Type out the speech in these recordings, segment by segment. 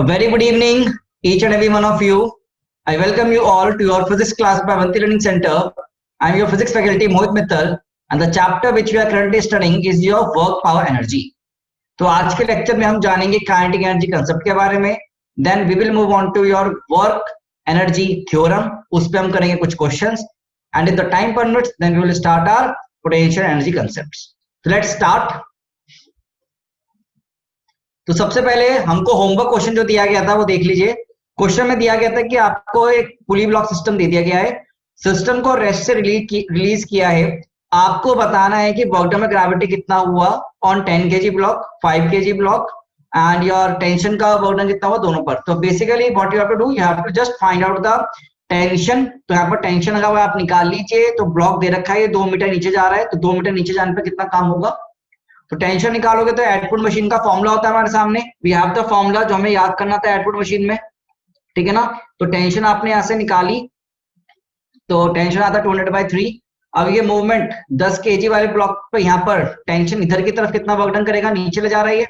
A very good evening, each and every one of you. I welcome you all to your physics class by Avanti Learning Center. I am your physics faculty Mohit Mittal, and the chapter which we are currently studying is your work power energy. तो आज के lecture में हम जानेंगे kinetic energy concept के बारे में. Then we will move on to your work energy theorem. उस पे हम करेंगे कुछ questions and if the time permits then we will start our potential energy concepts. तो लेट्स स्टार्ट. तो सबसे पहले हमको होमवर्क क्वेश्चन जो दिया गया था वो देख लीजिए. क्वेश्चन में दिया गया था कि आपको एक पुली ब्लॉक सिस्टम दे दिया गया है. सिस्टम को रेस्ट से रिलीज किया है. आपको बताना है कि वर्क डन में ग्रेविटी कितना हुआ on 10 kg block, 5 kg block and your tension का वर्क डन कितना हुआ दोनों पर. तो basically what you have to do, you have to just find out the tension. तो यहाँ पर टेंशन लगा हुआ आप निकाल लीजिए. तो ब्लॉक दे रखा है ये 2 मीटर नीचे जा रहा है, तो 2 मीटर नीचे जाने पर कितना काम होगा. तो टेंशन निकालोगे तो एटपुट मशीन का फॉर्मूला होता है हमारे सामने. वी हैव द फॉर्मूला जो हमें याद करना था एटपुट मशीन में, ठीक है ना. तो टेंशन आपने यहां से निकाली तो टेंशन आता है 200/3. अब ये मूवमेंट 10 kg वाले ब्लॉक पे यहाँ पर टेंशन इधर की तरफ कितना वर्क डन करेगा, नीचे ले जा रही है,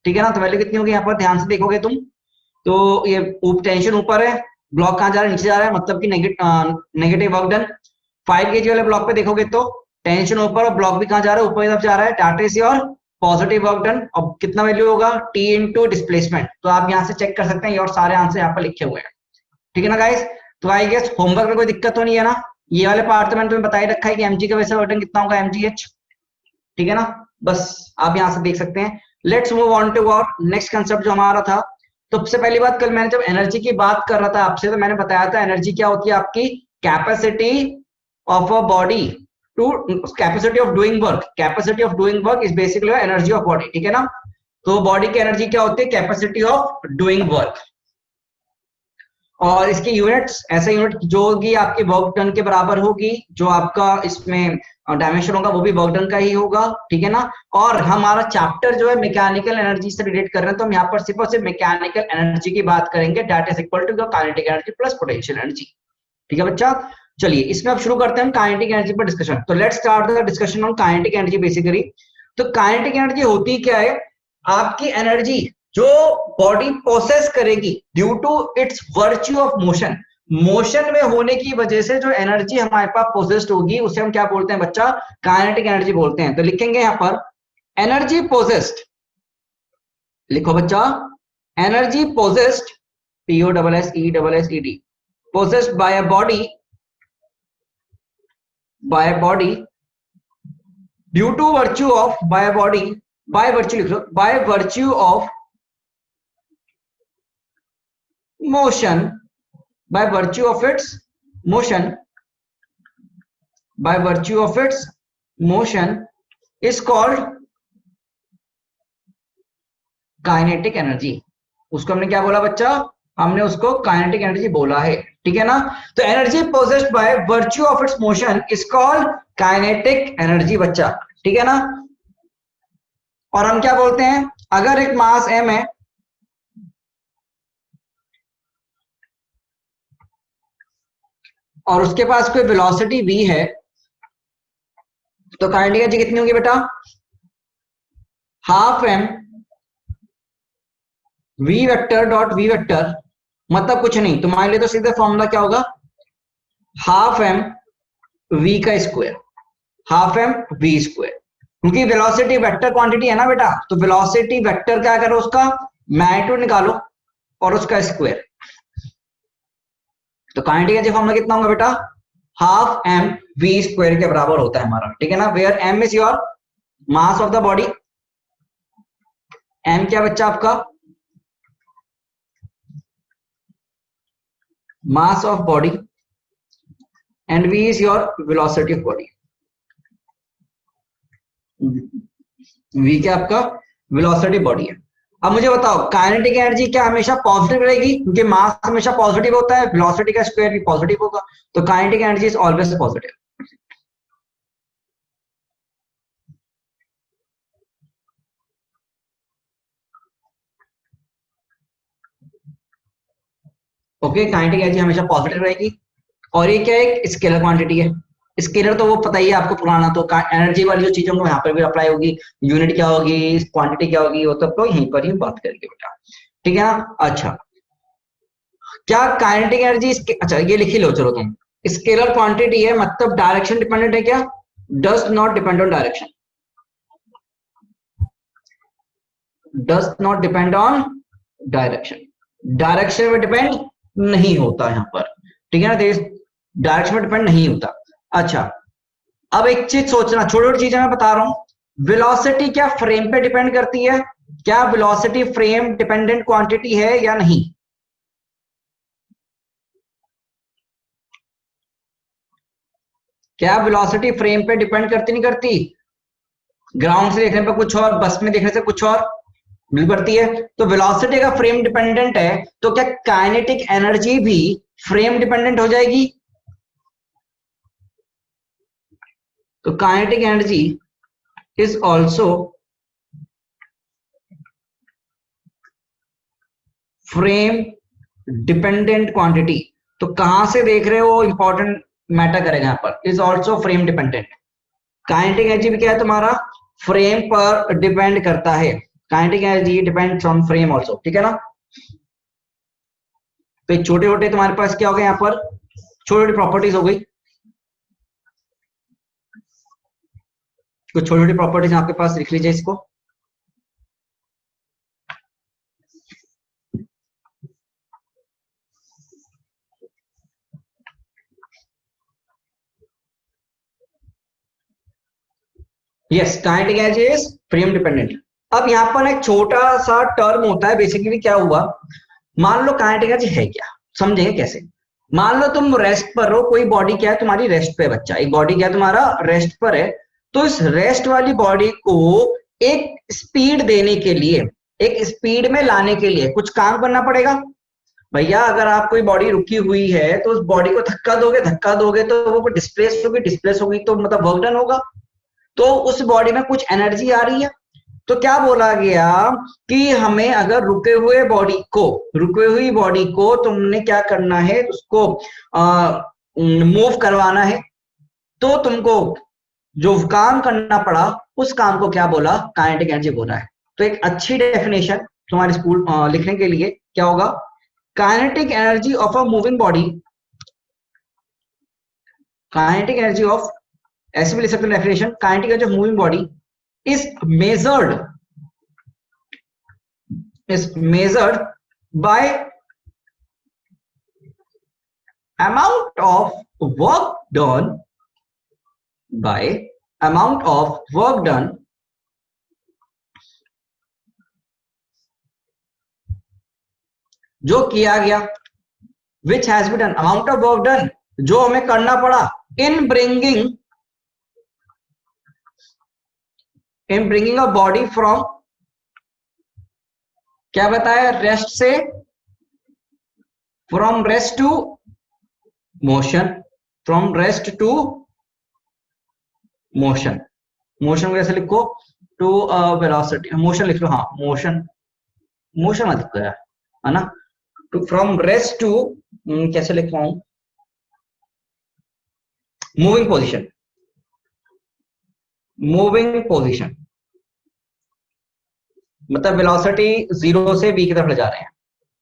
ठीक है ना. तो वैल्यू कितनी होगी यहाँ पर ध्यान से देखोगे तुम तो ये टेंशन ऊपर है, ब्लॉक कहाँ जा रहा है, नीचे जा रहा है, मतलब कि नेगेटिव वर्क डन. 5 kg वाले ब्लॉक पे देखोगे तो टेंशन ऊपर और ब्लॉक भी कहाँ जा रहा है, ऊपर की तरफ जा रहा है. That is your positive work done. अब कितना वैल्यू होगा, T इंटू डिस्प्लेसमेंट. तो आप यहाँ से चेक कर सकते हैं, और सारे आंसर यहाँ पर लिखे हुए हैं, ठीक है ना गाइस. तो आई गेस होमवर्क में कोई दिक्कत तो नहीं है ना. ये वाले पार्ट तो मैंने तुम्हें बता ही रखा है कि mg का वैसे वर्क डन कितना होगा, mgh, ठीक है ना. बस आप यहाँ से देख सकते हैं. Let's move on to our next concept जो हमारा था. तो सबसे पहली बात, कल मैंने जब एनर्जी की बात कर रहा था आपसे तो मैंने बताया था एनर्जी क्या होती है, आपकी capacity of a body to capacity of doing work. Capacity of doing work is basically energy of body, ठीक है ना. तो बॉडी की एनर्जी क्या होती है, कैपेसिटी ऑफ डूइंग वर्क. और इसकी यूनिट्स ऐसे यूनिट जो होगी आपके वर्क डन के बराबर होगी. जो आपका इसमें डायमेंशन होगा वो भी वर्क डन का ही होगा, ठीक है ना. और हमारा चैप्टर जो है मैकेनिकल एनर्जी से रिलेट कर रहे हैं, तो हम यहाँ पर सिर्फ और सिर्फ मैकेनिकल एनर्जी की बात करेंगे. That is equal to kinetic energy plus potential energy, ठीक है बच्चा. चलिए इसमें अब शुरू करते हैं काइनेटिक एनर्जी पर डिस्कशन. तो let's start the discussion on kinetic energy basically. तो काइनेटिक एनर्जी होती क्या है, आपकी एनर्जी जो बॉडी प्रोसेस करेगी due to its virtue of motion. Motion में होने की वजह से जो एनर्जी हमारे पास पोजेस्ड होगी उसे हम क्या बोलते हैं बच्चा, काइनेटिक एनर्जी बोलते हैं. तो लिखेंगे यहां पर एनर्जी पोजेस्ड, लिखो बच्चा, energy possessed, POSSESSED, possessed by a body due to virtue of, by virtue of motion, by virtue of its motion is called kinetic energy. उसको हमने क्या बोला बच्चा, हमने उसको काइनेटिक एनर्जी बोला है, ठीक है ना. तो energy possessed by virtue of its motion is called kinetic energy बच्चा, ठीक है ना. और हम क्या बोलते हैं, अगर एक मास m है और उसके पास कोई वेलोसिटी v है, तो काइनेटिक एनर्जी कितनी होगी बेटा, half m v vector dot v vector, मतलब कुछ नहीं. तुम्हारे लिए तो सीधे फॉर्मूला क्या होगा, हाफ m v का square, half m v square. क्योंकि वेलोसिटी वेक्टर क्वांटिटी है ना बेटा, तो वेलोसिटी वेक्टर क्या करो, उसका मैग्नीट्यूड निकालो और उसका स्क्वायर. तो काइनेटिक एनर्जी फॉर्मूला कितना होगा बेटा, हाफ m v स्क्वायर के बराबर होता है हमारा, ठीक है ना. Where m is your mass of the body. m क्या बच्चा आपका, mass of body, and v is your velocity of body. v क्या आपका velocity body है. अब मुझे बताओ काइनेटिक एनर्जी क्या हमेशा पॉजिटिव रहेगी, क्योंकि मास हमेशा पॉजिटिव होता है, वेलोसिटी का स्क्वायर भी पॉजिटिव होगा. तो kinetic energy is always positive. Okay, kinetic energy हमेशा पॉजिटिव रहेगी. और ये क्या है, एक स्केलर क्वांटिटी है. स्केलर तो वो पता ही है आपको पुराना. तो एनर्जी वाली जो चीजों को यहाँ पर भी अप्लाई होगी, यूनिट क्या होगी, क्वांटिटी क्या होगी, वो तो यहीं पर ही बात करेंगे बेटा, ठीक है ना। अच्छा, क्या काइनेटिक एनर्जी, अच्छा ये लिख ही लो चलो तुम, स्केलर क्वांटिटी है मतलब डायरेक्शन डिपेंडेंट है क्या, does not depend on direction, does not depend on direction, direction में डिपेंड नहीं होता यहां पर, ठीक है ना, डायरेक्शन में डिपेंड नहीं होता। अच्छा, अब एक चीज सोचना, छोटी छोटी चीजें मैं बता रहा हूं, वेलोसिटी क्या फ्रेम पे डिपेंड करती है, क्या वेलोसिटी फ्रेम डिपेंडेंट क्वांटिटी है या नहीं, क्या वेलोसिटी फ्रेम पे डिपेंड करती नहीं करती, ग्राउंड से देखने पे कुछ और, बस में देखने से कुछ और बिल करती है। तो वेलोसिटी का फ्रेम डिपेंडेंट है, तो क्या काइनेटिक एनर्जी भी फ्रेम डिपेंडेंट हो जाएगी, तो kinetic energy is also frame dependent quantity. तो कहां से देख रहे हो इंपॉर्टेंट मैटर करेगा यहां पर, is also frame dependent. Kinetic energy भी क्या है तुम्हारा, फ्रेम पर डिपेंड करता है, kinetic energy depends on frame also, ठीक है ना। तो छोटे छोटे तुम्हारे पास क्या हो गए यहाँ पर, छोटी छोटी प्रॉपर्टीज हो गई, कुछ छोटी छोटी प्रॉपर्टीज आपके पास लिख लीजिए इसको। Yes, kinetic energy is frame dependent. अब यहाँ पर एक छोटा सा टर्म होता है, बेसिकली क्या हुआ, मान लो काइनेटिक एनर्जी है क्या, समझेंगे कैसे। मान लो तुम रेस्ट पर हो, कोई बॉडी क्या है तुम्हारी रेस्ट पे है, बच्चा एक बॉडी क्या है तुम्हारा रेस्ट पर है, तो इस रेस्ट वाली बॉडी को एक स्पीड देने के लिए, एक स्पीड में लाने के लिए कुछ काम करना पड़ेगा। भैया अगर आप कोई बॉडी रुकी हुई है तो उस बॉडी को धक्का दोगे तो वो डिस्प्लेस होगी तो मतलब वर्क डन होगा, तो उस बॉडी में कुछ एनर्जी आ रही है। तो क्या बोला गया कि हमें अगर रुके हुई बॉडी को तुमने क्या करना है, उसको मूव करवाना है, तो तुमको जो काम करना पड़ा उस काम को क्या बोला, काइनेटिक एनर्जी बोला है। तो एक अच्छी डेफिनेशन तुम्हारे स्कूल लिखने के लिए क्या होगा, kinetic energy of a moving body, kinetic energy of, ऐसे भी लिख सकते हैं definition, kinetic energy of moving body is measured by amount of work done, by amount of work done जो किया गया, which has been done, amount of work done जो हमें करना पड़ा, in bringing a body from, क्या बताया, rest से, from rest to motion, from rest to motion, motion कैसे लिखो, टू वेलोसिटी, मोशन लिख लो, हाँ मोशन, मोशन मत लिखो यार, है ना, टू फ्रॉम रेस्ट टू, कैसे लिख रहा हूं, मूविंग पोजिशन, मूविंग पोजिशन मतलब वेलोसिटी जीरो से बी की तरफ ले जा रहे हैं,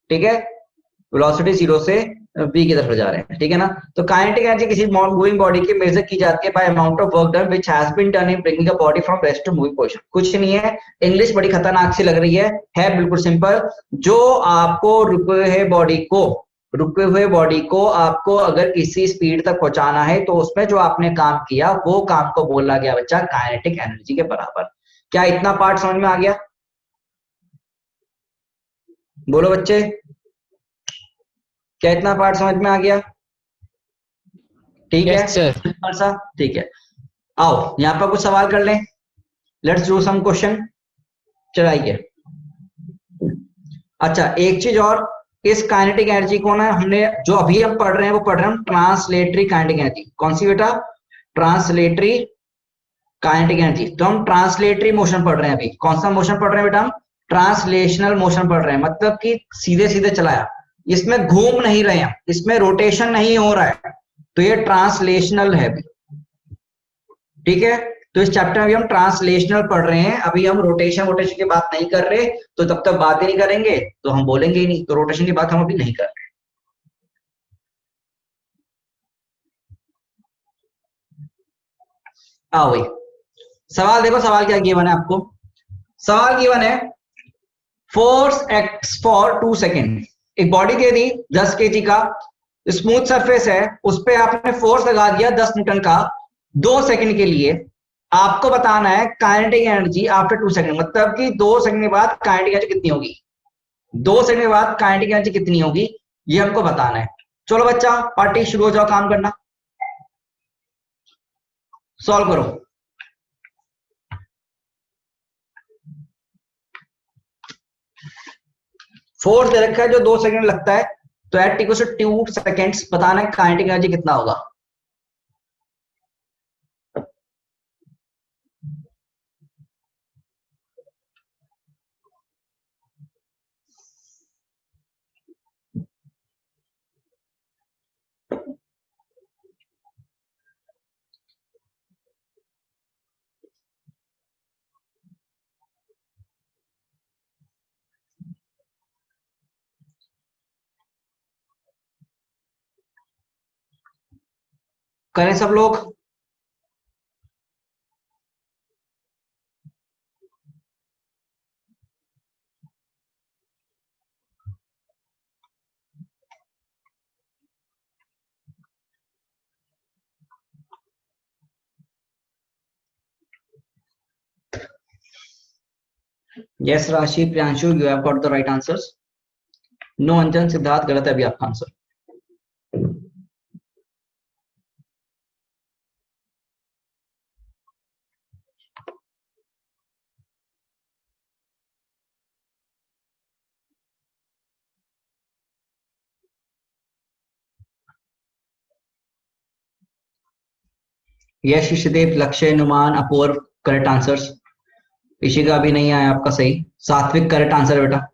ठीक है, वेलोसिटी जीरो से बी की तरफ ले जा रहे हैं, ठीक है ना। तो काइनेटिक एनर्जी किसी मूविंग बॉडी की मेजर की जाती है by amount of work done which has been done in bringing a body from rest to moving position. कुछ नहीं है, इंग्लिश बड़ी खतरनाक सी लग रही है बिल्कुल सिंपल। जो आपको रुके हुए बॉडी को आपको अगर किसी स्पीड तक पहुंचाना है तो उसमें जो आपने काम किया वो काम को बोला गया बच्चा काइनेटिक एनर्जी के बराबर। क्या इतना पार्ट समझ में आ गया, बोलो बच्चे, क्या इतना पार्ट समझ में आ गया, ठीक है सिंपल सा, ठीक है। आओ यहाँ पर कुछ सवाल कर लें, लेट्स डू सम क्वेश्चन, चलाइए। अच्छा एक चीज और, इस काइनेटिक एनर्जी को ना हमने जो अभी हम पढ़ रहे हैं वो पढ़ रहे हैं ट्रांसलेटरी काइनेटिक एनर्जी। कौन सी बेटा, ट्रांसलेटरी काइनेटिक एनर्जी। तो हम ट्रांसलेटरी मोशन पढ़ रहे हैं अभी। कौन सा मोशन पढ़ रहे हैं बेटा हम, ट्रांसलेशनल मोशन पढ़ रहे हैं, मतलब कि सीधे सीधे चलाया, इसमें घूम नहीं रहे हैं, इसमें रोटेशन नहीं हो रहा है, तो ये ट्रांसलेशनल है, ठीक है। तो इस चैप्टर में भी हम ट्रांसलेशनल पढ़ रहे हैं, अभी हम रोटेशन वोटेशन की बात नहीं कर रहे, तो तब तक बात ही नहीं करेंगे तो हम बोलेंगे ही नहीं, तो रोटेशन की बात हम अभी नहीं कर रहे। आओ भाई, सवाल देखो, सवाल क्या गिवन है आपको। सवाल गिवन है फोर्स एक्स फॉर 2 सेकेंड। एक बॉडी दे दी 10 kg का, स्मूथ सरफेस है, उस पर आपने फोर्स लगा दिया 10 न्यूटन का 2 सेकंड के लिए। आपको बताना है काइनेटिक एनर्जी आफ्टर 2 सेकंड, मतलब कि 2 सेकंड के बाद काइनेटिक एनर्जी कितनी होगी। 2 सेकंड के बाद काइनेटिक एनर्जी कितनी होगी ये हमको बताना है। चलो बच्चा, पार्टी शुरू हो जाओ, काम करना, सॉल्व करो। फोर्स दे रखा है जो 2 सेकंड लगता है, तो एट इक्वल टू 2 सेकेंड्स बताना है काइनेटिक एनर्जी कितना होगा। करें सब लोग। Yes Rashi, Priyanshu, you have got the right answers. No Anjan, Siddharth, गलत है अभी आपका answer. Yash, Ishdev, Lakshya, Numan, Apurv, correct answers. Ishika भी नहीं आया आपका सही। सात्विक करेक्ट आंसर है बेटा।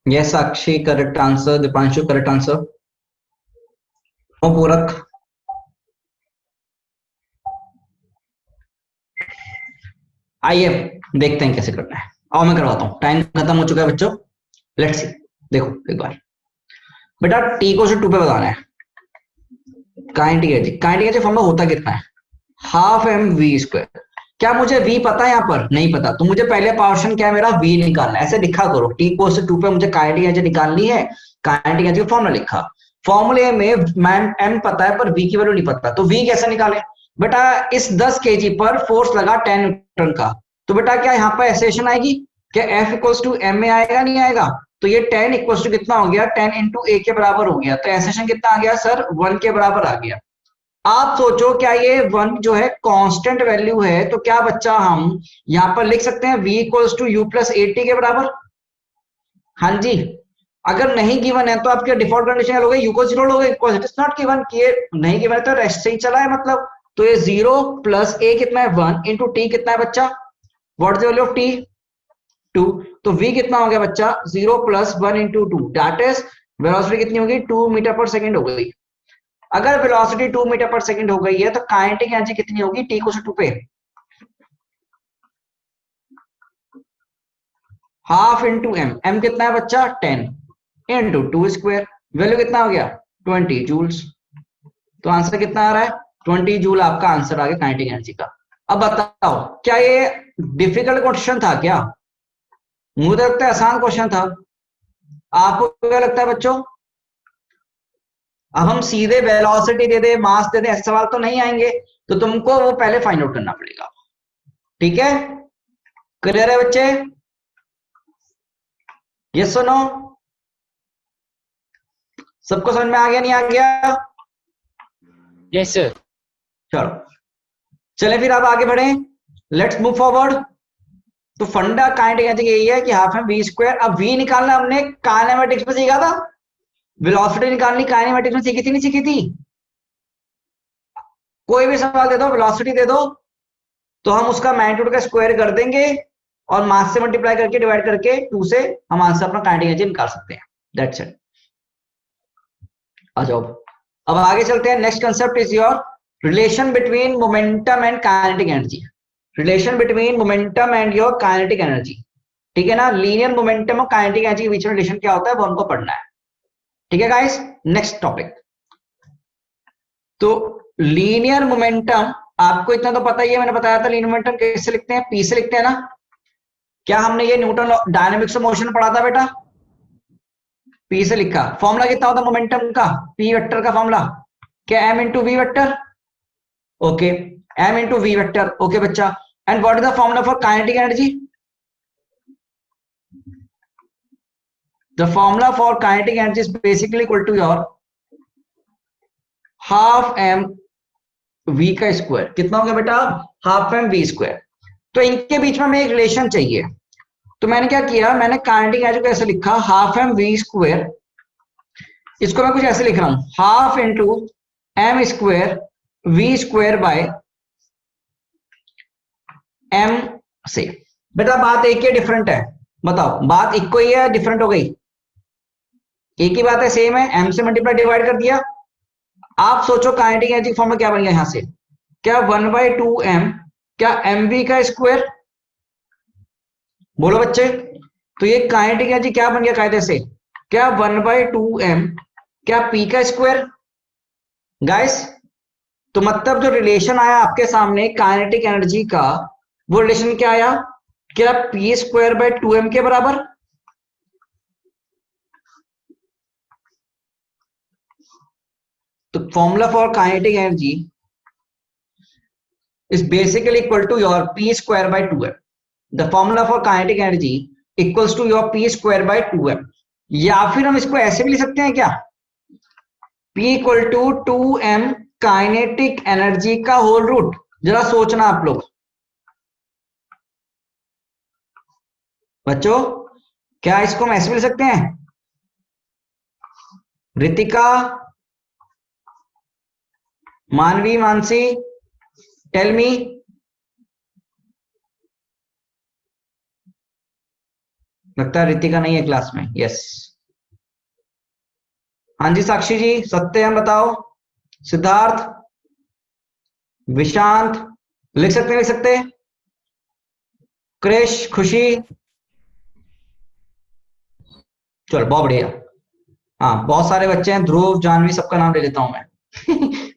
Yes Sakshi correct answer, Deepanshu correct answer. पूरक, आइए देखते हैं कैसे करना है। आओ मैं करवाता हूँ, टाइम खत्म हो चुका है बच्चों। लेट्स सी, देखो एक बार बेटा, टी को से 2 पे बताना है kinetic energy. Kinetic energy formula होता कितना है, हाफ एम वी स्क्वायर। क्या मुझे v पता है, यहाँ पर नहीं पता, तो मुझे पहले पार्शन क्या है मेरा v निकालना है। ऐसे लिखा करो, टी को से 2 पे मुझे काइनेटिक एनर्जी निकालनी है, काइनेटिक एनर्जी का फॉर्मूला लिखा। फॉर्मूले में मैम m पता है पर v की वैल्यू नहीं पता, तो v कैसे निकाले बेटा। इस 10 kg पर फोर्स लगा 10 न्यूटन का, तो बेटा क्या यहाँ पर एसेशन आएगी, क्या F इक्वल्स टू एम में आएगा, नहीं आएगा। तो ये 10 इक्वल्स टू कितना हो गया, 10 इंटू ए के बराबर हो गया, तो एसेशन कितना आ गया सर, 1 के बराबर आ गया। आप सोचो क्या ये 1 जो है कांस्टेंट वैल्यू है, तो क्या बच्चा हम यहां पर लिख सकते हैं v equals to U plus 80 के बराबर। हाँ जी, अगर नहीं गिवन है तो आपके डिफॉल्ट कंडीशन क्या लोगे, यू को 0 लोगे, because it is not given, कि ये नहीं गिवन है तो रेस्ट से ही चला है मतलब। तो ये 0 प्लस a कितना है 1 इंटू टी कितना है बच्चा, what is the value of t 2। तो v कितना हो गया बच्चा, 0 plus 1 into 2, that is velocity कितनी होगी, 2 मीटर पर सेकंड हो गई। अगर वेलोसिटी 2 मीटर पर सेकंड हो गई है तो काइनेटिक एनर्जी कितनी होगी टी को 2 पे, हाफ इंटू एम। एम कितना है बच्चा 10 इंटू 2 स्क्वायर, वैल्यू कितना हो गया 20 जूल्स। तो आंसर कितना आ रहा है 20 जूल, आपका आंसर आ गया काइनेटिक एनर्जी का। अब बताओ क्या ये डिफिकल्ट क्वेश्चन था क्या, मुझे तो लगता है आसान क्वेश्चन था, आपको क्या लगता है बच्चों। अब हम सीधे वेलोसिटी दे दे मास दे दे ऐसे सवाल तो नहीं आएंगे, तो तुमको वो पहले फाइंड आउट करना पड़ेगा, ठीक है। क्लियर है बच्चे, ये सुनो, सबको समझ में आ गया नहीं आ गया। Yes sir. चलो चले फिर अब आगे बढ़े, लेट्स मूव फॉरवर्ड। तो फंडा काइनेटिक एनर्जी यही है कि हाफ एम वी स्क्वायर। अब वी निकालना हमने काइनेमेटिक्स में सीखा था, वेलोसिटी निकालनी काइनेमेटिक्स में सीखी थी नहीं सीखी थी, कोई भी सवाल दे दो, वेलोसिटी दे दो, तो हम उसका मैग्नीट्यूड का स्क्वायर कर देंगे और मास से मल्टीप्लाई करके डिवाइड करके 2 से हम आंसर अपना काइनेटिक एनर्जी निकाल सकते हैं। That's it. आ जाओ, अब आगे चलते हैं। Next concept is your relation between momentum and kinetic energy. Relation between momentum and your kinetic energy, ठीक है ना। लीनियर मोमेंटम और काइनेटिक एनर्जी के बीच में रिलेशन क्या होता है वो हमको पढ़ना है, ठीक है गाइस। नेक्स्ट टॉपिक, तो लीनियर मोमेंटम, आपको इतना तो पता ही है, मैंने बताया था लीनियर मोमेंटम कैसे लिखते हैं, पी से लिखते हैं ना। क्या हमने ये न्यूटन डायनेमिक्स ऑफ मोशन पढ़ा था बेटा? पी से लिखा। फॉर्मूला कितना होता है मोमेंटम का? पी वेक्टर का फॉर्मूला क्या? M into V vector. Okay, M into V vector. Okay बच्चा, and what is the formula for kinetic energy? The formula for kinetic energy is basically equal to your half M V का square. कितना हो गया बेटा? Half M V square. तो इनके बीच में हमें एक रिलेशन चाहिए, तो मैंने क्या किया, मैंने काइनेटिक एनर्जी को ऐसे लिखा, हाफ एम वी स्क्वायर। इसको मैं कुछ ऐसे लिख रहा हूं, half into M square V square by M से। बेटा बात एक ही डिफरेंट है? बताओ, बात एक को ही है, डिफरेंट हो गई? एक ही बात है, सेम है, एम से मल्टीप्लाई डिवाइड कर दिया। आप सोचो काइनेटिक एनर्जी फॉर्म में क्या बन गया यहां से? क्या 1/2m, क्या एम वी का स्क्वायर? बोलो बच्चे। तो ये काइनेटिक एनर्जी क्या बन गया कायदे से? क्या 1/2m, क्या पी का स्क्वायर? गाइस, तो मतलब जो रिलेशन आया आपके सामने काइनेटिक एनर्जी का, वो रिलेशन क्या आया? क्या पी स्क्वायर बाय 2m के बराबर? तो formula for kinetic energy is basically equal to your p square by 2m. The formula for kinetic energy equals to your p square by 2m. या फिर हम इसको ऐसे भी लिख सकते हैं क्या? p equal to 2m kinetic energy का होल रूट। जरा सोचना आप लोग बच्चों, क्या इसको हम ऐसे भी लिख सकते हैं? रितिका, मानवी, मानसी, टेल मी। लगता है रितिका नहीं है क्लास में। यस, हाँ जी साक्षी जी, सत्यम बताओ। सिद्धार्थ, विशांत, लिख सकते हैं, लिख सकते हैं। क्रिश, खुशी, चलो बहुत बढ़िया। हाँ बहुत सारे बच्चे हैं, ध्रुव, जानवी, सबका नाम ले लेता हूं मैं।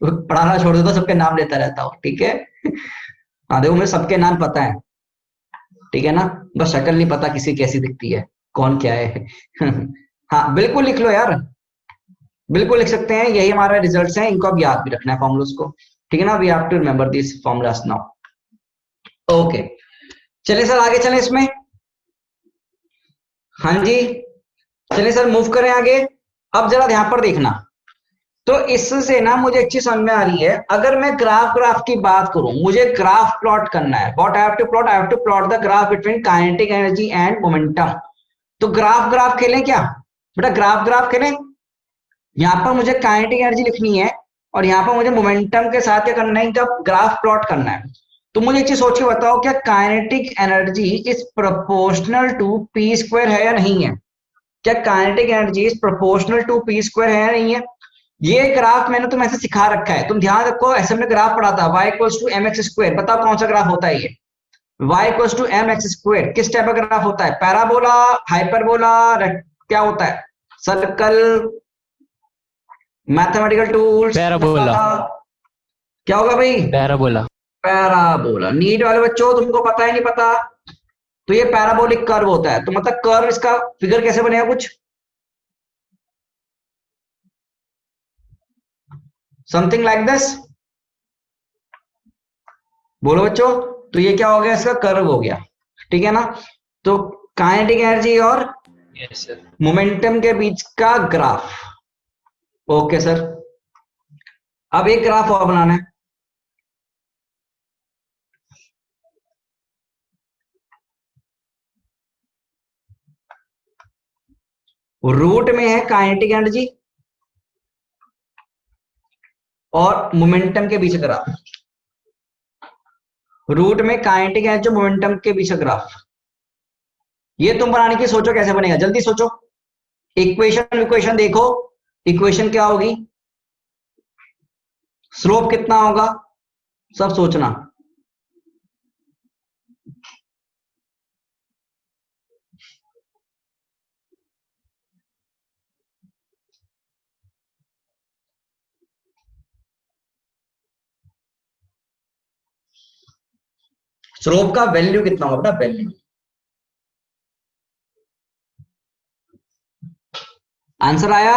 पढ़ाना छोड़ देता, सबके नाम लेता रहता हूँ, ठीक है। हाँ देखो, मुझे सबके नाम पता है, ठीक है ना, बस शक्ल नहीं पता किसी कैसी दिखती है, कौन क्या है। हाँ बिल्कुल लिख लो यार, बिल्कुल लिख सकते हैं, यही हमारा रिजल्ट्स हैं, इनको अब याद भी रखना है फॉर्मूलास को, ठीक है ना। We have to remember this formulas now. Okay, चलिए सर आगे चलें इसमें। हाँ जी, चलिए सर मूव करें आगे। अब जरा ध्यान पर देखना, तो इससे ना मुझे एक चीज समझ में आ रही है। अगर मैं ग्राफ की बात करूं, मुझे ग्राफ प्लॉट करना है। What I have to plot? I have to plot the graph between kinetic energy and momentum. तो ग्राफ खेलें क्या बेटा? ग्राफ खेलें। यहां पर मुझे काइनेटिक एनर्जी लिखनी है और यहां पर मुझे मोमेंटम के साथ क्या करना है, इनका ग्राफ प्लॉट करना है। तो मुझे एक चीज सोच के बताओ, क्या kinetic energy is proportional to P square है या नहीं है? क्या kinetic energy is proportional to P square है या नहीं है? ये ग्राफ मैंने तुम्हें ऐसे सिखा रखा है, तुम ध्यान रखो, ऐसे हमने ग्राफ पढ़ा था, y equals to M X square. बताओ कौन सा ग्राफ होता है ये? y equals to M X square किस टाइप का ग्राफ होता है? पैराबोला, हाइपरबोला, क्या होता है? Circle, mathematical tools, parabola. क्या होगा भाई? पैराबोला। पैराबोला। नीट वाले बच्चों तुमको पता है नहीं पता? तो ये पैराबोलिक कर्व होता है। तो मतलब कर्व, इसका फिगर कैसे बनेगा कुछ समथिंग लाइक दिस। बोलो बच्चों, तो ये क्या हो गया? इसका कर्व हो गया, ठीक है ना। तो काइनेटिक एनर्जी और यस सर। मोमेंटम के बीच का ग्राफ। ओके सर, अब एक ग्राफ और बनाना है। रूट में है काइनेटिक एनर्जी और मोमेंटम के बीच ग्राफ, रूट में काइनेटिक एनर्जी मोमेंटम के बीच ग्राफ, ये तुम बनाने की सोचो कैसे बनेगा, जल्दी सोचो। इक्वेशन इक्वेशन देखो, इक्वेशन क्या होगी, स्लोप कितना होगा, सब सोचना। स्लोप का वैल्यू कितना होगा बेटा, वैल्यू। आंसर आया?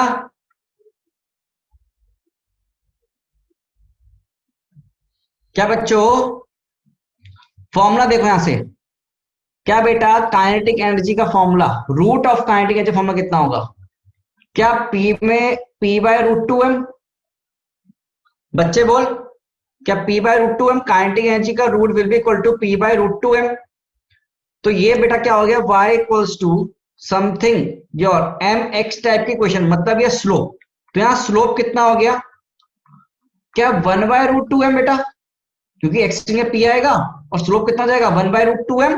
क्या बच्चों, फॉर्मूला देखो यहां से, क्या बेटा काइनेटिक एनर्जी का formula, root of kinetic energy formula कितना होगा, क्या पी में P by root two M, बच्चे बोल, क्या P by root two M, kinetic energy का root will be equal to P by root two M. तो ये बेटा क्या हो गया, y equals to something your M X type की क्वेश्चन, मतलब ये स्लोप। तो यहां स्लोप कितना हो गया, क्या 1/√2m बेटा, क्योंकि एक्स में पी आएगा और स्लोप कितना जाएगा 1/√2m।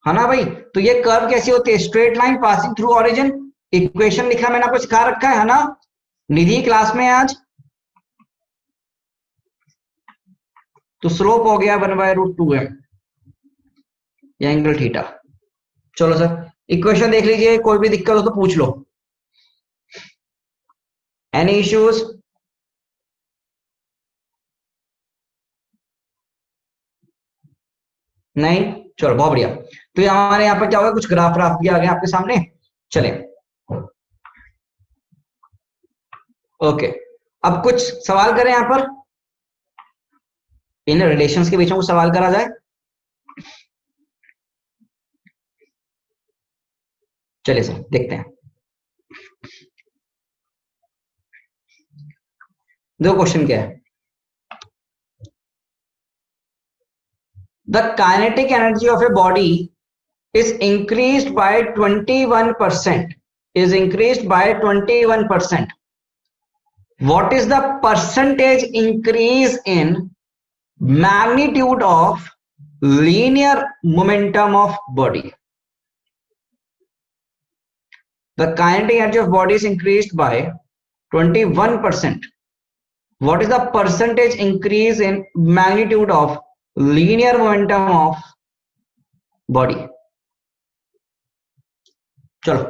है ना भाई। तो ये कर्व कैसी होती है, straight line passing through origin. Equation लिखा मैंने आपको सिखा रखा है ना, निधि क्लास में आज। तो स्लोप हो गया 1/√2m, या एंगल थीटा। चलो सर इक्वेशन देख लीजिए, कोई भी दिक्कत हो तो पूछ लो। Any issues? नहीं, चलो बहुत बढ़िया। तो ये हमारे यहाँ पर क्या होगा, कुछ ग्राफ ग्राफ भी आ गए आपके सामने। चले ओके, अब कुछ सवाल करें यहाँ पर, इन रिलेशंस के बीच में कुछ सवाल करा जाए। चलिए सर देखते हैं। दो क्वेश्चन क्या है, the kinetic energy of a body is increased by 21%, is increased by 21%. What is the percentage increase in magnitude of linear momentum of body? The kinetic energy of body is increased by 21%. What is the percentage increase in magnitude of linear momentum of body? चलो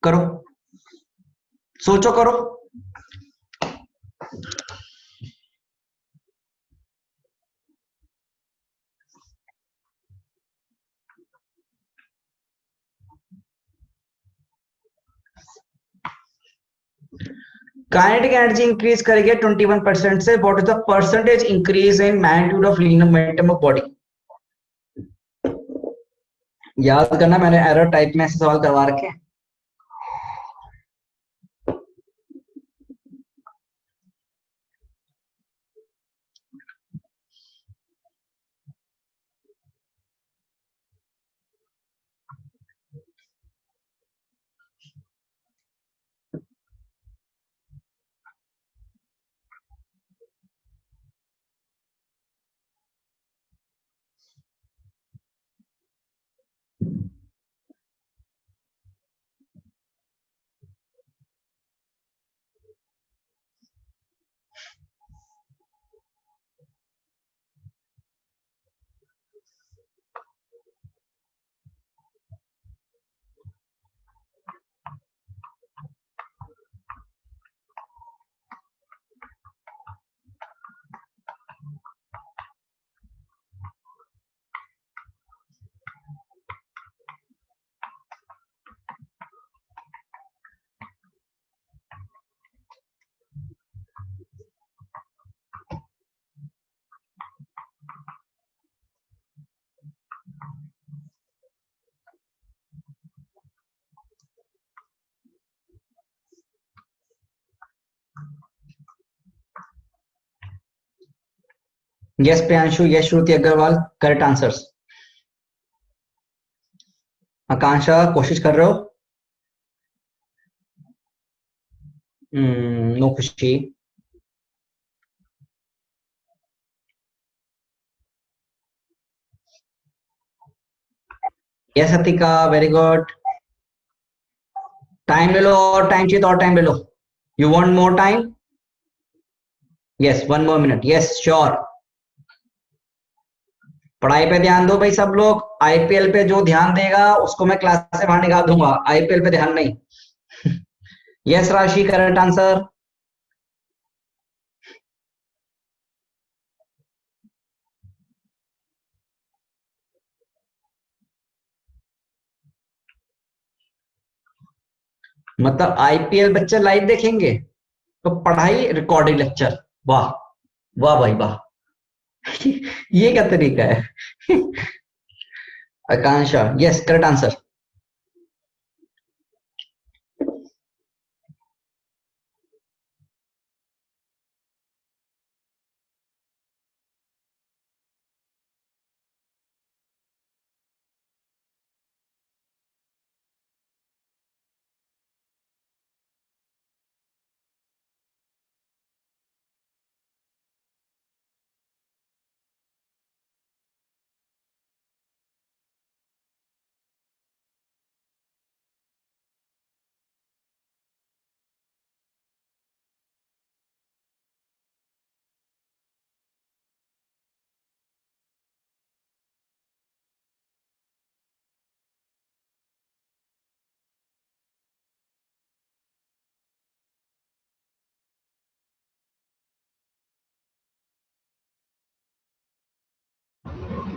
करो, सोचो करो। Kinetic energy increase करेगी 21% से, what is the percentage increase in magnitude of linear momentum of body. याद करना, मैंने error type में ऐसे सवाल करवा रखे हैं। Yes Priyanshu, yes Shruti Agarwal, correct answers. Akanksha कोशिश कर रहे हो? No Khushi. Yes Atika, very good. Time ले लो, और टाइम चाहिए तो और टाइम ले लो। You want more time? Yes, 1 more minute, yes sure. पढ़ाई पे ध्यान दो भाई सब लोग। आईपीएल पे जो ध्यान देगा उसको मैं क्लास से बाहर निकाल दूंगा, आईपीएल पे ध्यान नहीं। यस राशि, करेक्ट आंसर। मतलब आईपीएल बच्चे लाइव देखेंगे तो पढ़ाई रिकॉर्डेड लेक्चर। वाह, वाह भाई वाह। ये क्या तरीका है? आकांक्षा, यस करेक्ट आंसर।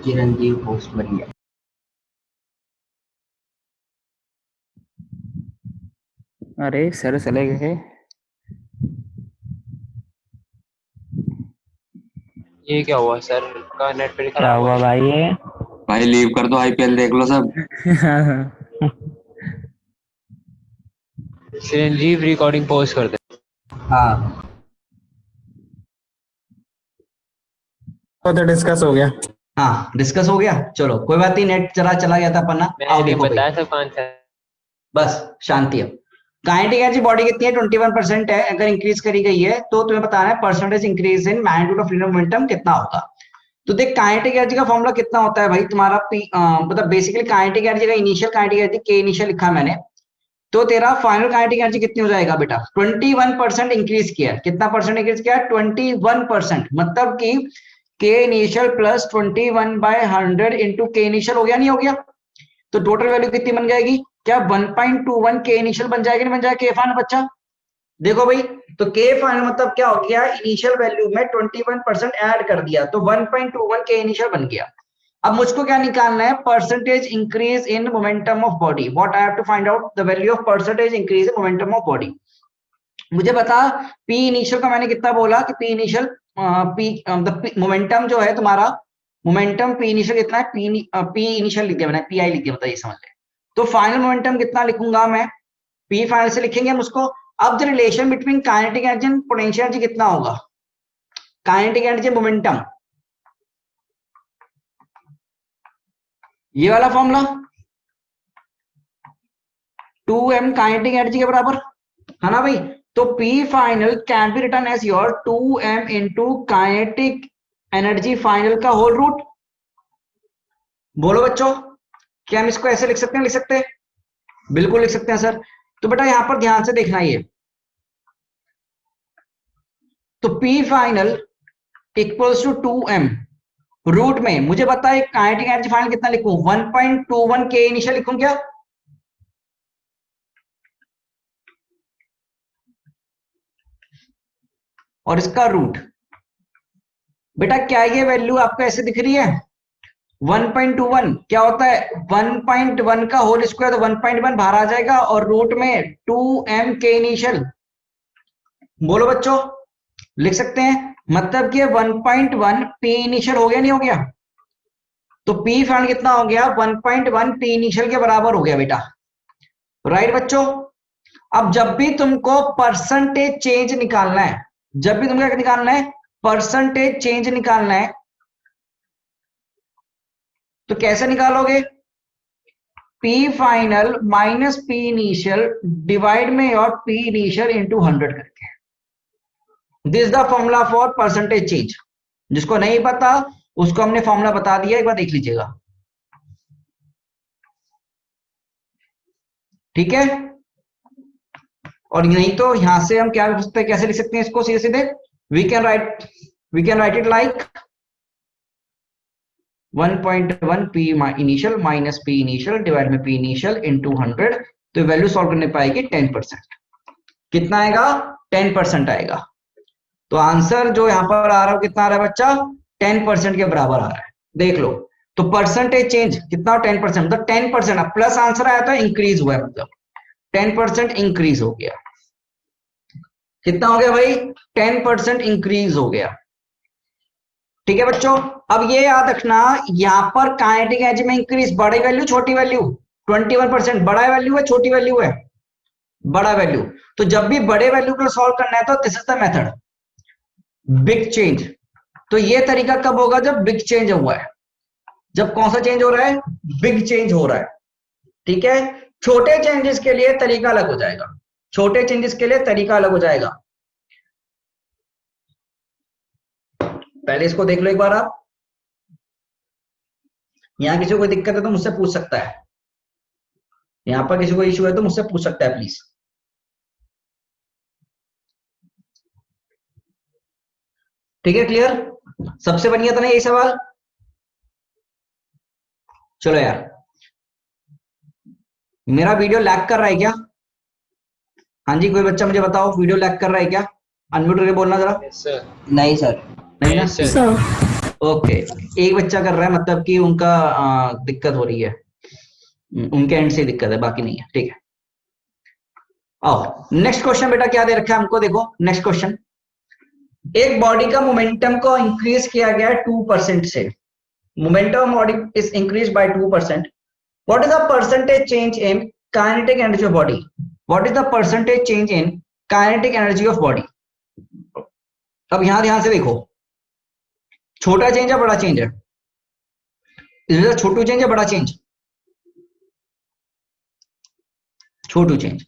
चिरंजीव होस्ट बन गया। अरे सर चले गए। ये क्या हुआ सर का नेट पे क्या खराब हुआ भाई ये? भाई लीव कर दो, आईपीएल देख लो सब। चिरंजीव रिकॉर्डिंग पॉज कर दे। हाँ तो डिस्कस हो गया। हाँ, डिस्कस हो गया। चलो कोई बात नहीं, नेट जरा चला गया था अपना। मैंने आओ नहीं देखो भाई, बताया सबका आंसर। बस शांति अब। काइनेटिक एनर्जी बॉडी कितनी है? 21% है। अगर इंक्रीज करी गई है तो तुम्हें बताना है percentage increase in magnitude of linear momentum कितना होगा। तो देख, काइनेटिक एनर्जी का फॉर्मूला कितना होता है भाई तुम्हारा मतलब बेसिकली काइनेटिक एनर्जी का इनिशियल काइनेटिक एनर्जी के इनिशियल लिखा है मैंने, तो तेरा फाइनल काइनेटिक एनर्जी कितनी हो जाएगा बेटा? 21% इंक्रीज किया। कितना परसेंट इंक्रीज किया? 21%। मतलब कि के इनिशियल प्लस 21/100 इंटू के इनिशियल हो गया, नहीं हो गया? तो टोटल वैल्यू कितनी बन जाएगी? क्या 1.21 के इनिशियल बन जाएगी, नहीं बन जाएगा? के फाइनल बच्चा देखो भाई, तो के फाइनल मतलब क्या हो गया? इनिशियल वैल्यू में 21% ऐड कर दिया तो 1.21 के इनिशियल बन गया। अब मुझको क्या निकालना है? Percentage increase in momentum of body. What I have to find out? The value of percentage increase in momentum of body. मुझे बता, पी इनिशियल का मैंने कितना बोला कि पी इनिशियल, पी मोमेंटम जो है तुम्हारा, मोमेंटम पी इनिशियल कितना है? पी इनिशियल लिख दिया मैंने, पी आई लिख दिया, बताइए समझ ले। तो फाइनल मोमेंटम कितना लिखूंगा मैं? पी फाइनल से लिखेंगे हम उसको। अब the relation between kinetic energy and potential energy कितना होगा? काइनेटिक एनर्जी मोमेंटम, ये वाला फॉर्मूला 2m काइनेटिक एनर्जी के बराबर है ना भाई। तो P final can be written as your 2m into kinetic energy final का होल रूट। बोलो बच्चों, क्या हम इसको ऐसे लिख सकते हैं? लिख सकते हैं, बिल्कुल लिख सकते हैं सर। तो बेटा यहां पर ध्यान से देखना, ये तो P final equals to 2m root में, मुझे बताए काइनेटिक एनर्जी फाइनल कितना लिखूं? 1.21 के इनिशियल लिखूं क्या? और इसका रूट। बेटा क्या ये वैल्यू आपको ऐसे दिख रही है? 1.21 क्या होता है? 1.1 का होल स्क्वायर, तो 1.1 बाहर आ जाएगा और रूट में 2m के इनिशियल। बोलो बच्चों, लिख सकते हैं। मतलब कि 1.1 पी इनिशियल हो गया, नहीं हो गया? तो पी फाइनल कितना हो गया? 1.1 पी इनिशियल के बराबर हो गया बेटा। राइट बच्चों। अब जब भी तुमको परसेंटेज चेंज निकालना है, जब भी तुमको क्या निकालना है? परसेंटेज चेंज निकालना है, तो कैसे निकालोगे? P final minus P initial divide में योर P इनिशियल इंटू 100 करके। This the formula for percentage change. जिसको नहीं पता उसको हमने फॉर्मूला बता दिया, एक बार देख लीजिएगा। ठीक है, और नहीं तो यहां से हम क्या लिख सकते हैं, कैसे लिख सकते हैं इसको सीधे सीधे, we can write it like 1.1 P initial minus P initial divide में P इनिशियल इंटू 100। तो वैल्यू सॉल्व करने पाएगी 10%। कितना आएगा? 10% आएगा। तो आंसर जो यहां पर आ रहा है कितना आ रहा है बच्चा? 10% के बराबर आ रहा है। देख लो, तो परसेंटेज चेंज कितना? 10%। मतलब 10% प्लस आंसर आया था, इंक्रीज हुआ है, मतलब 10% इंक्रीज हो गया। कितना हो गया भाई? 10% इंक्रीज हो गया। ठीक है बच्चों, अब ये याद रखना, यहां पर काइनेटिक एनर्जी में इंक्रीज, बड़ी वैल्यू छोटी वैल्यू, 21%। बड़ा वैल्यू है छोटी वैल्यू है? बड़ा वैल्यू। तो जब भी बड़े वैल्यू को सॉल्व करना है तो this is the method, big change. तो ये तरीका कब होगा? जब बिग चेंज हुआ है। जब कौन सा चेंज हो रहा है? बिग चेंज हो रहा है। ठीक है, छोटे चेंजेस के लिए तरीका अलग हो जाएगा। छोटे चेंजेस के लिए तरीका अलग हो जाएगा। पहले इसको देख लो एक बार आप। यहां किसी को कोई दिक्कत है तो मुझसे पूछ सकता है, यहां पर किसी को इश्यू है तो मुझसे पूछ सकता है प्लीज। ठीक है, क्लियर? सबसे बन गया था ना ये सवाल? चलो यार, मेरा वीडियो लैग कर रहा है क्या? हाँ जी, कोई बच्चा मुझे बताओ, वीडियो लैग कर रहा है क्या? अनम्यूट करके बोलना जरा। Yes sir. नहीं सर। नहीं ना? Yes sir. ओके, एक बच्चा कर रहा है, मतलब कि उनका दिक्कत हो रही है, उनके एंड से दिक्कत है, बाकी नहीं है। ठीक है, आओ नेक्स्ट क्वेश्चन बेटा, क्या दे रखा है हमको? देखो नेक्स्ट क्वेश्चन, एक बॉडी का मोमेंटम को इंक्रीज किया गया है 2% से। Momentum body is increase by 2%। What is the percentage change in kinetic energy of body? What is the percentage change in kinetic energy of body? अब यहां ध्यान से देखो, छोटा चेंज है बड़ा चेंज है? छोटू चेंज है बड़ा चेंज? छोटू चेंज।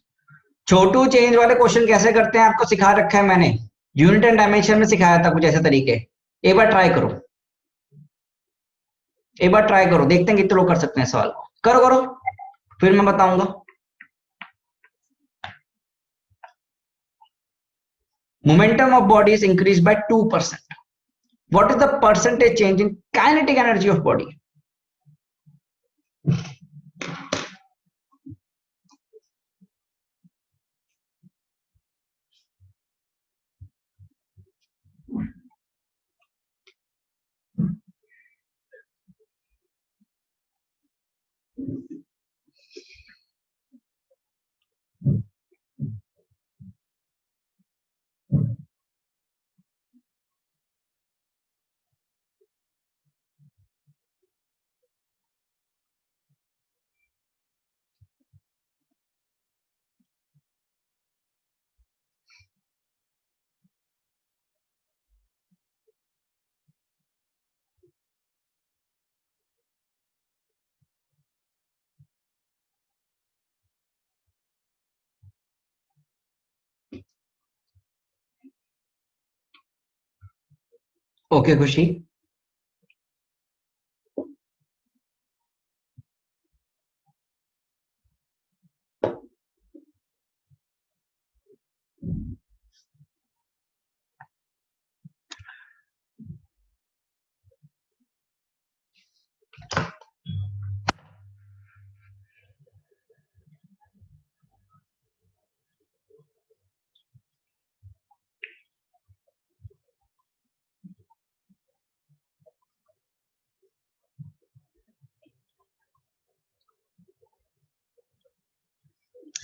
छोटू चेंज वाले क्वेश्चन कैसे करते हैं आपको सिखा रखा है मैंने, यूनिट एंड डायमेंशन में सिखाया था कुछ ऐसे तरीके। एक बार ट्राई करो, एक बार ट्राई करो, देखते हैं कितने लोग कर सकते हैं सवाल को। करो करो, फिर मैं बताऊंगा। Momentum of body is increase by 2%। What is the percentage change in kinetic energy of body? Okay खुशी,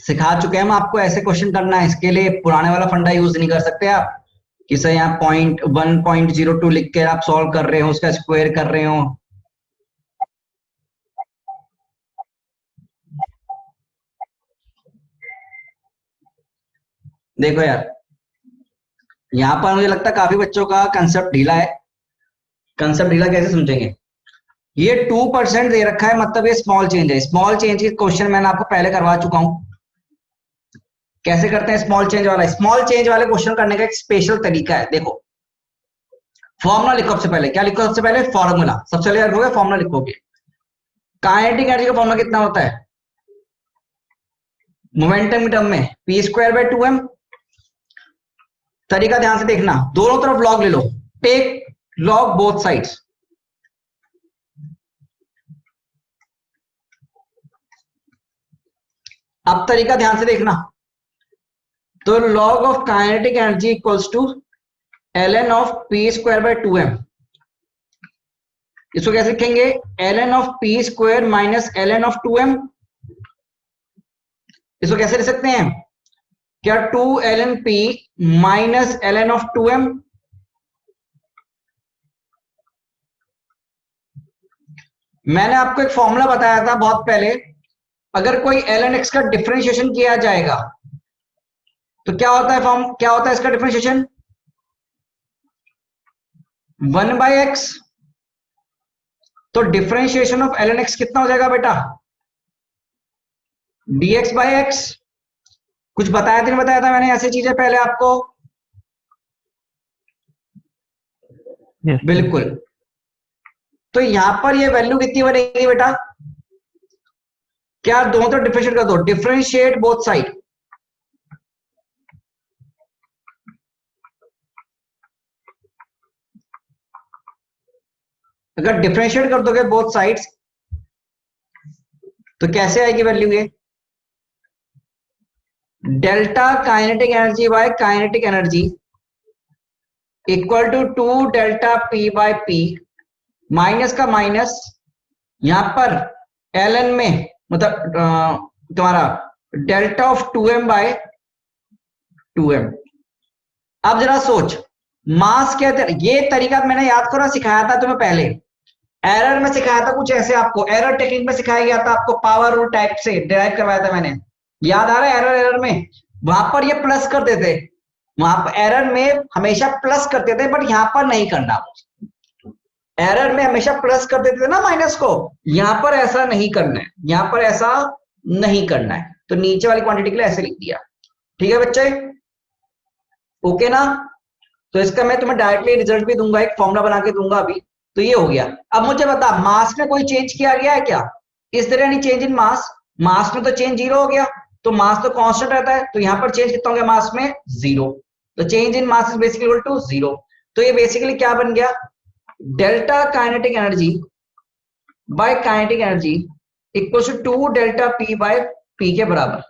सिखा चुके हैं हम आपको ऐसे क्वेश्चन करना है। इसके लिए पुराने वाला फंडा यूज नहीं कर सकते आप, कि सर यहाँ 1.02 लिख के आप सॉल्व कर रहे हो, उसका स्क्वायर कर रहे हो। देखो यार, यहाँ पर मुझे लगता है काफी बच्चों का कंसेप्ट ढीला है। कंसेप्ट ढीला कैसे समझेंगे? ये 2% दे रखा है, मतलब ये स्मॉल चेंज है। स्मॉल चेंज की क्वेश्चन मैंने आपको पहले करवा चुका हूं। कैसे करते हैं स्मॉल चेंज वाला? स्मॉल चेंज वाले क्वेश्चन करने का एक स्पेशल तरीका है। देखो, फॉर्मूला लिखो सबसे पहले। क्या लिखो सबसे पहले? फॉर्मूला। सबसे पहले लिखोगे फॉर्मूला लिखोगे। काइनेटिक एनर्जी का फॉर्मूला कितना होता है मोमेंटम की टर्म में? p²/2m। तरीका ध्यान से देखना, दोनों तरफ लॉग ले लो, टेक लॉग बोथ साइड्स। अब तरीका ध्यान से देखना, तो log of kinetic energy equals to ln of p²/2m। इसको कैसे लिखेंगे? ln of p² minus ln of 2m। इसको कैसे लिख सकते हैं? क्या 2 ln p minus ln of 2m। मैंने आपको एक फॉर्मूला बताया था बहुत पहले, अगर कोई ln x का डिफरेंशिएशन किया जाएगा तो क्या होता है फॉर्म, क्या होता है इसका डिफरेंशिएशन? 1/x। तो डिफरेंशिएशन ऑफ ln x कितना हो जाएगा बेटा? dx/x। कुछ बताया था नहीं बताया था मैंने ऐसी चीजें पहले आपको? Yes, बिल्कुल। तो यहां पर ये वैल्यू कितनी बनेगी बेटा? क्या दोनों तरफ डिफरेंशिएट कर दो, डिफरेंशिएट बोथ साइड। अगर डिफरेंशिएट कर दोगे बोथ साइड्स तो कैसे आएगी वैल्यू? ये delta kinetic energy by kinetic energy equal to 2 delta p/p, minus का माइनस, यहां पर ln में मतलब तुम्हारा डेल्टा ऑफ 2m/2m। अब जरा सोच, मास क्या था? ये तरीका मैंने याद करो सिखाया था तुम्हें पहले, एरर में सिखाया था कुछ ऐसे, आपको एरर टेक्निक में सिखाया गया था, आपको पावर रूल टाइप से डिराइव करवाया था मैंने, याद आ रहा है? एरर में वहां पर ये प्लस करते थे, वहां पर एरर में हमेशा प्लस करते थे, बट यहां पर नहीं करना। एरर में हमेशा प्लस कर देते थे ना माइनस को, यहां पर ऐसा नहीं करना है, यहां पर ऐसा नहीं करना है। तो नीचे वाली क्वांटिटी के लिए ऐसे लिख दिया। ठीक है बच्चे, ओके ना? तो इसका मैं तुम्हें डायरेक्टली रिजल्ट भी दूंगा, एक फॉर्मूला बना के दूंगा अभी। तो ये हो गया। अब मुझे बता, मास में कोई चेंज किया गया है क्या? इस तरह नहीं चेंज इन मास, मास में तो चेंज 0 हो गया, तो मास तो कांस्टेंट रहता है, तो यहां पर चेंज कितना हो गया मास में? 0। तो change in mass is basically equal to 0। तो ये बेसिकली क्या बन गया? Delta kinetic energy by kinetic energy equal to 2 delta p/p के बराबर।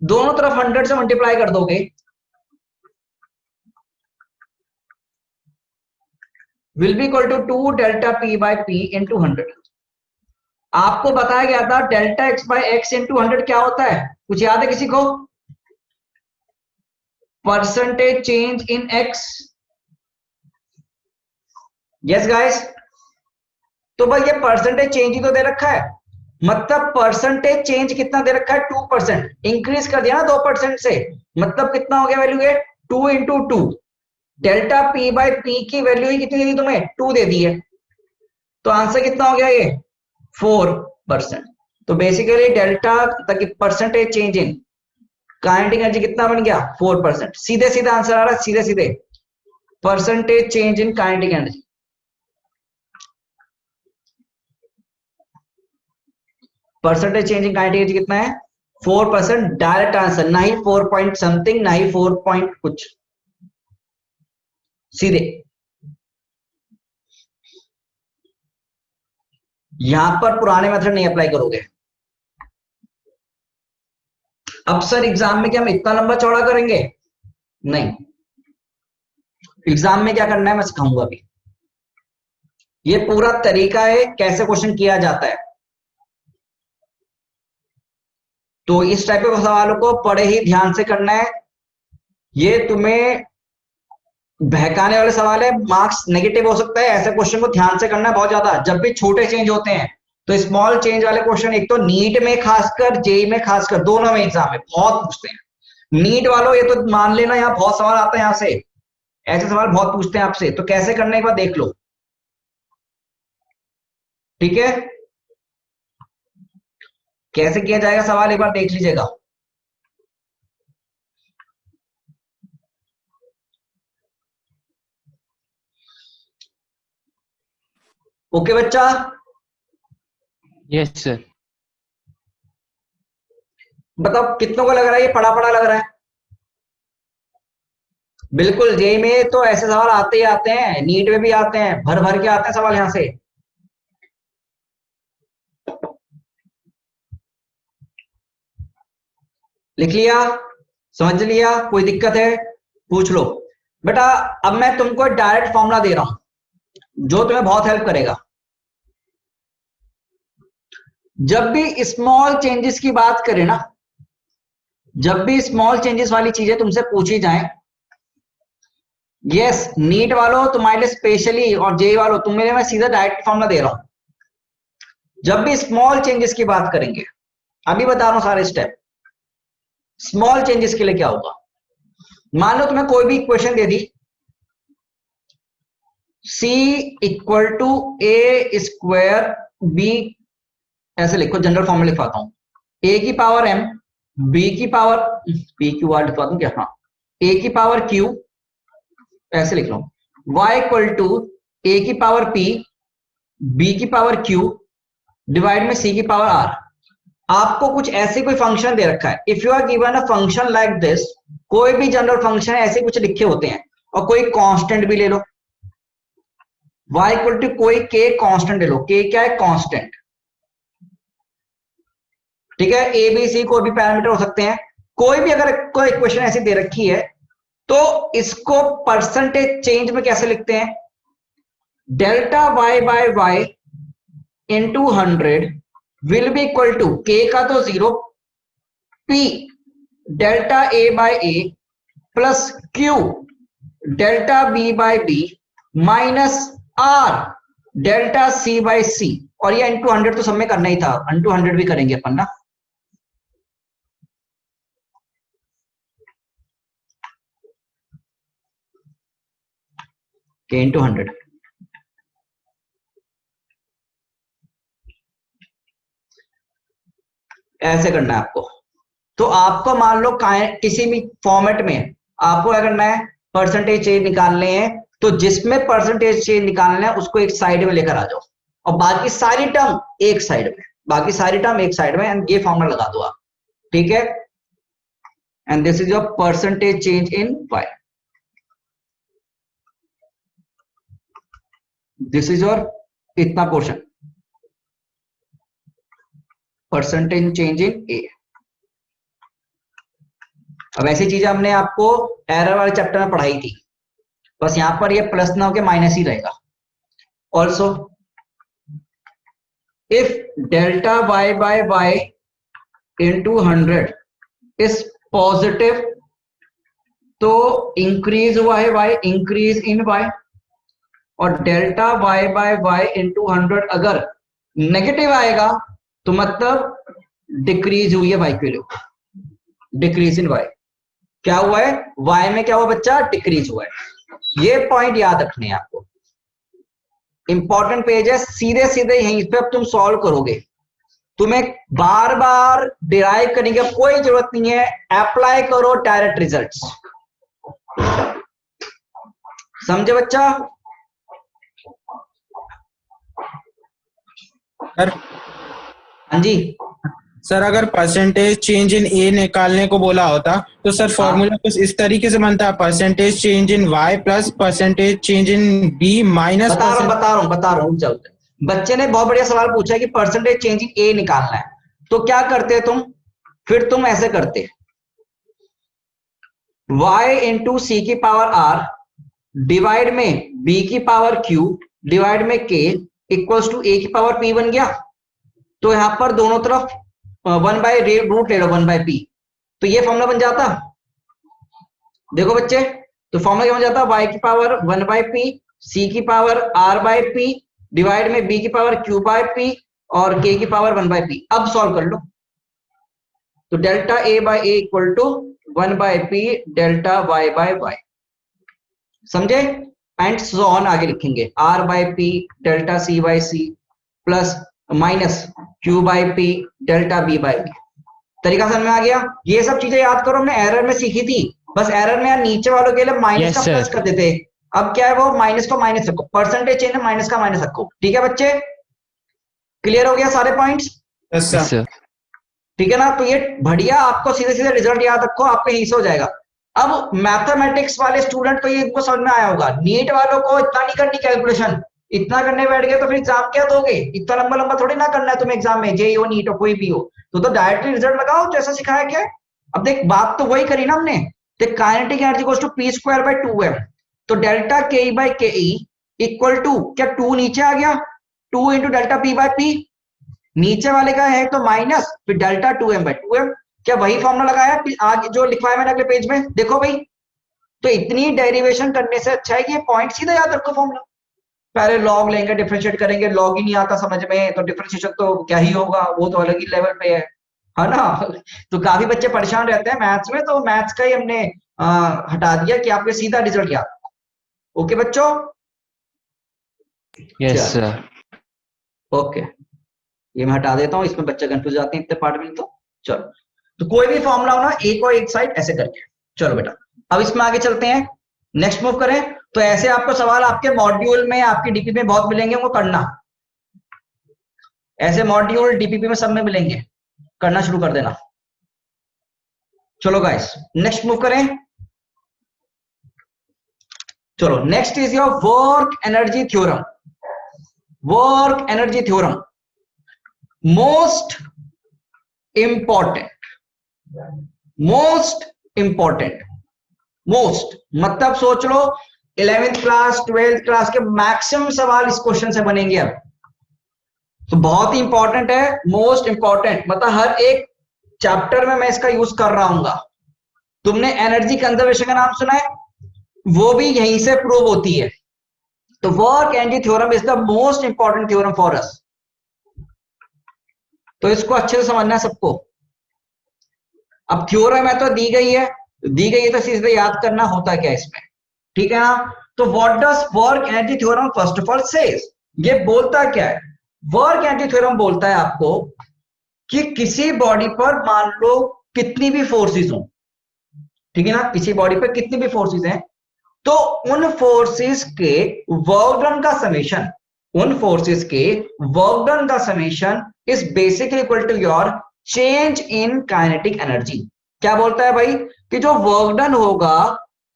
दोनों तरफ 100 से मल्टीप्लाई कर दोगे, will be equal to 2 delta p/p into 100। आपको बताया गया था डेल्टा x/x इंटू 100 क्या होता है? कुछ याद है किसी को? परसेंटेज चेंज इन x। यस गाइस, तो भाई ये परसेंटेज चेंज ही तो दे रखा है, मतलब परसेंटेज चेंज कितना दे रखा है? 2%। इंक्रीज कर दिया ना 2% से, मतलब कितना हो गया वैल्यू? ये 2 इंटू 2। डेल्टा p/p की वैल्यू ही कितनी दी तुम्हें? 2 दे दी है, तो आंसर कितना हो गया? ये 4%। तो बेसिकली डेल्टा तक percentage change in kinetic energy कितना बन गया? 4%। सीधे सीधे आंसर आ रहा है, सीधे सीधे percentage change in kinetic energy. Percentage change in kinetic energy कितना है? 4%। डायरेक्ट आंसर, ना ही 4 पॉइंट समथिंग, ना ही 4 पॉइंट कुछ, सीधे। यहां पर पुराने मेथड नहीं अप्लाई करोगे। अब सर एग्जाम में क्या हम इतना लंबा चौड़ा करेंगे? नहीं, एग्जाम में क्या करना है मैं सिखाऊंगा अभी। ये पूरा तरीका है कैसे क्वेश्चन किया जाता है। तो इस टाइप के सवालों को बड़े ही ध्यान से करना है। ये तुम्हें बहकाने वाले सवाल है, मार्क्स नेगेटिव हो सकता है, ऐसे क्वेश्चन को ध्यान से करना है बहुत ज्यादा। जब भी छोटे चेंज होते हैं तो स्मॉल चेंज वाले क्वेश्चन एक तो नीट में खासकर, जेई में खासकर, दोनों में एग्जाम में बहुत पूछते हैं। नीट वालों ये तो मान लेना, यहाँ बहुत सवाल आता है, यहाँ से ऐसे सवाल बहुत पूछते हैं आपसे। तो कैसे करने के बाद देख लो। ठीक है, कैसे किया जाएगा सवाल एक बार देख लीजिएगा। ओके बच्चा, यस सर। बताओ कितनों को लग रहा है ये पढ़ा पढ़ा लग रहा है? बिल्कुल, जेई में तो ऐसे सवाल आते ही आते हैं, नीट में भी आते हैं, भर भर के आते हैं सवाल यहां से। लिख लिया, समझ लिया, कोई दिक्कत है पूछ लो बेटा। अब मैं तुमको डायरेक्ट फॉर्मूला दे रहा हूं जो तुम्हें बहुत हेल्प करेगा। जब भी स्मॉल चेंजेस की बात करें ना, जब भी स्मॉल चेंजेस वाली चीजें तुमसे पूछी जाएं, यस नीट वालों तुम्हारे लिए स्पेशली और जेई वालों तुम्हें लिए मैं सीधा डायरेक्ट फॉर्मूला दे रहा हूं। जब भी स्मॉल चेंजेस की बात करेंगे, अभी बता रहा हूं सारे स्टेप। स्मॉल चेंजेस के लिए क्या होगा, मान लो तुम्हें कोई भी इक्वेशन दे दी, c equal to a square b, ऐसे लिखो, जनरल फॉर्मूला लिखवाता हूं, a की पावर m, b की पावर p क्यू आर लिखवा दूं क्या, हाँ, a की पावर q, ऐसे लिख लो, y इक्वल टू a की पावर p, b की पावर q डिवाइड में c की पावर r। आपको कुछ ऐसे कोई फंक्शन दे रखा है, if you are given a function like this, कोई भी जनरल फंक्शन ऐसे कुछ लिखे होते हैं, और कोई कांस्टेंट भी ले लो, y इक्वल टू कोई k कांस्टेंट ले लो, k क्या है, कांस्टेंट, ठीक है, ए बी सी कोई भी पैरामीटर हो सकते हैं। कोई भी अगर कोई इक्वेशन ऐसी दे रखी है तो इसको परसेंटेज चेंज में कैसे लिखते हैं, delta y by y into 100 will be equal to k का तो 0, p delta a by a plus q delta b by b minus r delta c by c, और ये इंटू 100 तो सब में करना ही था, इंटू 100 भी करेंगे अपन ना। k इंटू 100, ऐसे करना है आपको। तो आपको मान लो किसी भी फॉर्मेट में आपको क्या करना है, परसेंटेज चेंज निकालने हैं, तो जिसमें परसेंटेज चेंज निकालना है उसको एक साइड में लेकर आ जाओ, और बाकी सारी टर्म एक साइड में, बाकी सारी टर्म एक साइड में, एंड ये फॉर्मूला लगा दो आप, ठीक है। And this is your percentage change in y, this is your इतना portion, percentage change in a। अब ऐसी चीजें हमने आपको एरर वाले चैप्टर में पढ़ाई थी, बस यहां पर ये प्लस ना होकर माइनस ही रहेगा। Also if delta y by y into 100 is positive, तो इंक्रीज हुआ है y, इंक्रीज इन y, और delta y by y into 100 अगर नेगेटिव आएगा तो मतलब डिक्रीज हुई है y की वैल्यू, डिक्रीज इन y। क्या हुआ है, y में क्या हुआ बच्चा, डिक्रीज हुआ है। ये पॉइंट याद रखने हैं आपको, इंपॉर्टेंट पेज है, सीधे सीधे यहीं पे अब तुम सॉल्व करोगे, तुम्हें बार बार डिराइव करने की कोई जरूरत नहीं है, अप्लाई करो डायरेक्ट रिजल्ट्स। समझे बच्चा? सर हाँ जी, सर अगर परसेंटेज चेंज इन ए निकालने को बोला होता तो सर फॉर्मूला कुछ इस तरीके से बनता, percentage change in y plus percentage change in b minus. बता रहा हूँ चलते। बच्चे ने बहुत बढ़िया सवाल पूछा है कि परसेंटेज चेंज इन ए निकालना है, तो क्या करते तुम, फिर तुम ऐसे करते, y इंटू सी की पावर r डिवाइड में b की पावर q डिवाइड में k इक्वल्स टू a की पावर p बन गया। तो यहां पर दोनों तरफ 1 बाय रूट ले लो, 1 बाय p, तो ये फॉर्मूला बन जाता। देखो बच्चे, तो फॉर्मूला क्या बन जाता, y की पावर 1 बाय p, c की power r by p divide में b की पावर q बाय p और k की पावर 1 बाय p। अब सॉल्व कर लो, तो delta a by a equal to 1 by p delta y by y। समझे? एंड सो ऑन आगे लिखेंगे, r by p delta c by c plus minus q by p delta b by b. तरीका समझ में आ गया? ये सब चीजें याद करो, हमने एरर में सीखी थी। बस एरर में यार नीचे वालों के लिए माइनस Yes, का sir. प्लस कर देते, अब क्या है वो माइनस को माइनस रखो, परसेंटेज चेंज है माइनस का माइनस रखो। ठीक है बच्चे, क्लियर हो गया सारे points? Yes Yes, sir. sir. ठीक है ना? तो ये बढ़िया, आपको सीधे सीधे रिजल्ट याद रखो, आपके यहीं से हो जाएगा। अब मैथमेटिक्स वाले स्टूडेंट को ये इनको समझ में आया होगा, नीट वालों को इतना नहीं करनी कैलकुलेशन, इतना करने बैठ गए तो फिर एग्जाम क्या दोगे? इतना लंबा लंबा थोड़ी ना करना है तुम्हें एग्जाम में, जेईई हो नीट हो कोई भी हो, तो डायरेक्टली रिजल्ट लगाओ जैसा सिखाया गया है। अब देख बात तो वही करी ना हमने, देख kinetic energy goes to P square by 2m, तो डेल्टा के ई बाई के ई इक्वल टू, क्या 2 नीचे आ गया, 2 into delta P by P, नीचे वाले का है तो माइनस, फिर डेल्टा 2m बाई 2m, क्या वही फॉर्मूला लगाया आज जो लिखवाया मैंने अगले पेज में, देखो भाई। तो इतनी डेरिवेशन करने से अच्छा है कि ये पॉइंट सीधा याद रखो फॉर्मूला। पहले लॉग लेंगे, डिफरेंशिएट करेंगे, लॉग ही नहीं आता समझ में तो डिफरेंशिएशन तो क्या ही होगा, वो तो अलग ही लेवल पे है ना? तो काफी बच्चे परेशान रहते हैं मैथ्स में, तो मैथ्स का ही हमने हटा दिया कि आपके सीधा रिजल्ट याद। ओके बच्चों? Yes, चल। sir. ओके, ये मैं हटा देता हूँ, इसमें बच्चे कंफ्यूज जाते हैं इतने पार्ट में। तो चलो, तो कोई भी फॉर्मूला हो ना, एक और एक साइड ऐसे करके। चलो बेटा, अब इसमें आगे चलते हैं, नेक्स्ट मूव करें। तो ऐसे आपको सवाल आपके मॉड्यूल में, आपकी डीपीपी में बहुत मिलेंगे, वो करना। ऐसे मॉड्यूल डीपीपी में सब में मिलेंगे, करना शुरू कर देना। चलो गाइस, नेक्स्ट मूव करें। चलो, next is your work energy theorem. Work energy theorem most important, most important, most मतलब सोच लो 11th क्लास 12th क्लास के मैक्सिमम सवाल इस क्वेश्चन से बनेंगे। अब तो बहुत ही इंपॉर्टेंट है, मोस्ट इंपॉर्टेंट मतलब हर एक चैप्टर में मैं इसका यूज कर रहा हूंगा। तुमने एनर्जी कंजर्वेशन का नाम सुना है, वो भी यहीं से प्रूव होती है। तो work energy theorem is the most important theorem for us. तो इसको अच्छे से समझना है सबको। अब थ्योरम है तो दी गई है, तो सीधे याद करना होता क्या इसमें, ठीक है ना? तो what does work energy theorem first of all says, ये बोलता क्या है? वर्क एनर्जी थ्योरम बोलता है आपको कि किसी बॉडी पर मान लो कितनी भी फोर्सेस हो, ठीक है ना, किसी बॉडी पर कितनी भी फोर्सेस हैं, तो उन फोर्सेस के वर्क डन का समेशन, उन फोर्सेस के वर्क डन का summation is basically equal to your change in kinetic energy. क्या बोलता है भाई? कि जो वर्क डन होगा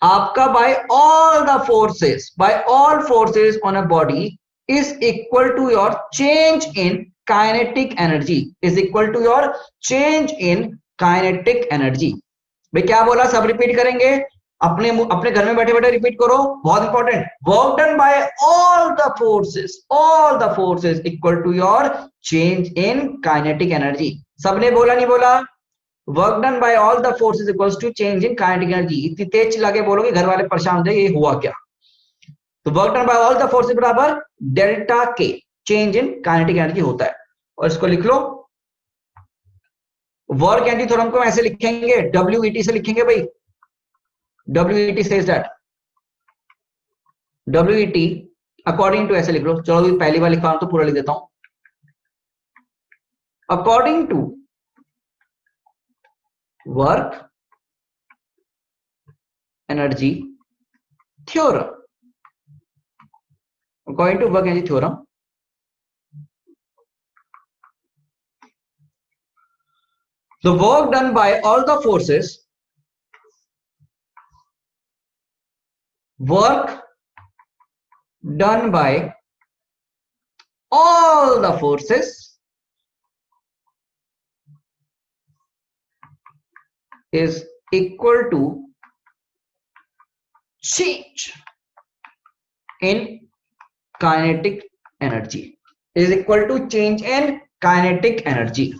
आपका by all the forces, by all forces on a body is equal to your change in kinetic energy, is equal to your change in kinetic energy. भाई क्या बोला, सब रिपीट करेंगे, अपने अपने घर में बैठे बैठे रिपीट करो, बहुत important. Work done by all the forces equal to your change in kinetic energy. सबने बोला नहीं बोला? Work done by all the forces equals to change in kinetic energy. इतनी तेज चिल्ला के बोलोगे घर वाले परेशान हो जाएंगे, ये हुआ क्या? तो work done by all the forces बराबर डेल्टा के, चेंज इन काइनेटिक एनर्जी होता है। और इसको लिख लो, वर्क एनर्जी थ्योरम को ऐसे लिखेंगे, WET से लिखेंगे भाई। WET says that, WET according to, ऐसे लिख लो। चलो पहली बार लिखवा तो पूरा लिख देता हूं। According to work energy theorem, according to work energy theorem, the work done by all the forces, work done by all the forces is equal to change in kinetic energy, is equal to change in kinetic energy।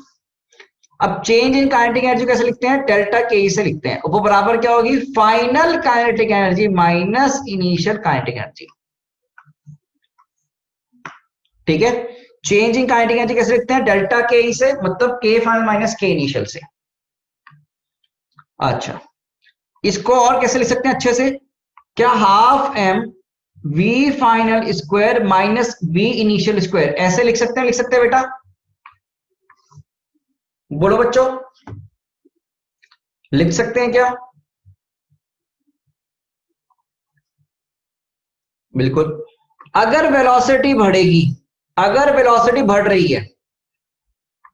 अब change in kinetic energy कैसे लिखते हैं? Delta के ई से लिखते हैं। वो बराबर क्या होगी? Final kinetic energy minus initial kinetic energy, ठीक है? चेंज इन काइनेटिक एनर्जी कैसे लिखते हैं? डेल्टा के ई से, मतलब के फाइनल माइनस के इनिशियल से। अच्छा, इसको और कैसे लिख सकते हैं अच्छे से? क्या half M v final square minus v initial square, ऐसे लिख सकते हैं, लिख सकते हैं बेटा? बोलो बच्चों, लिख सकते हैं क्या? बिल्कुल। अगर वेलोसिटी बढ़ेगी, अगर वेलोसिटी बढ़ रही है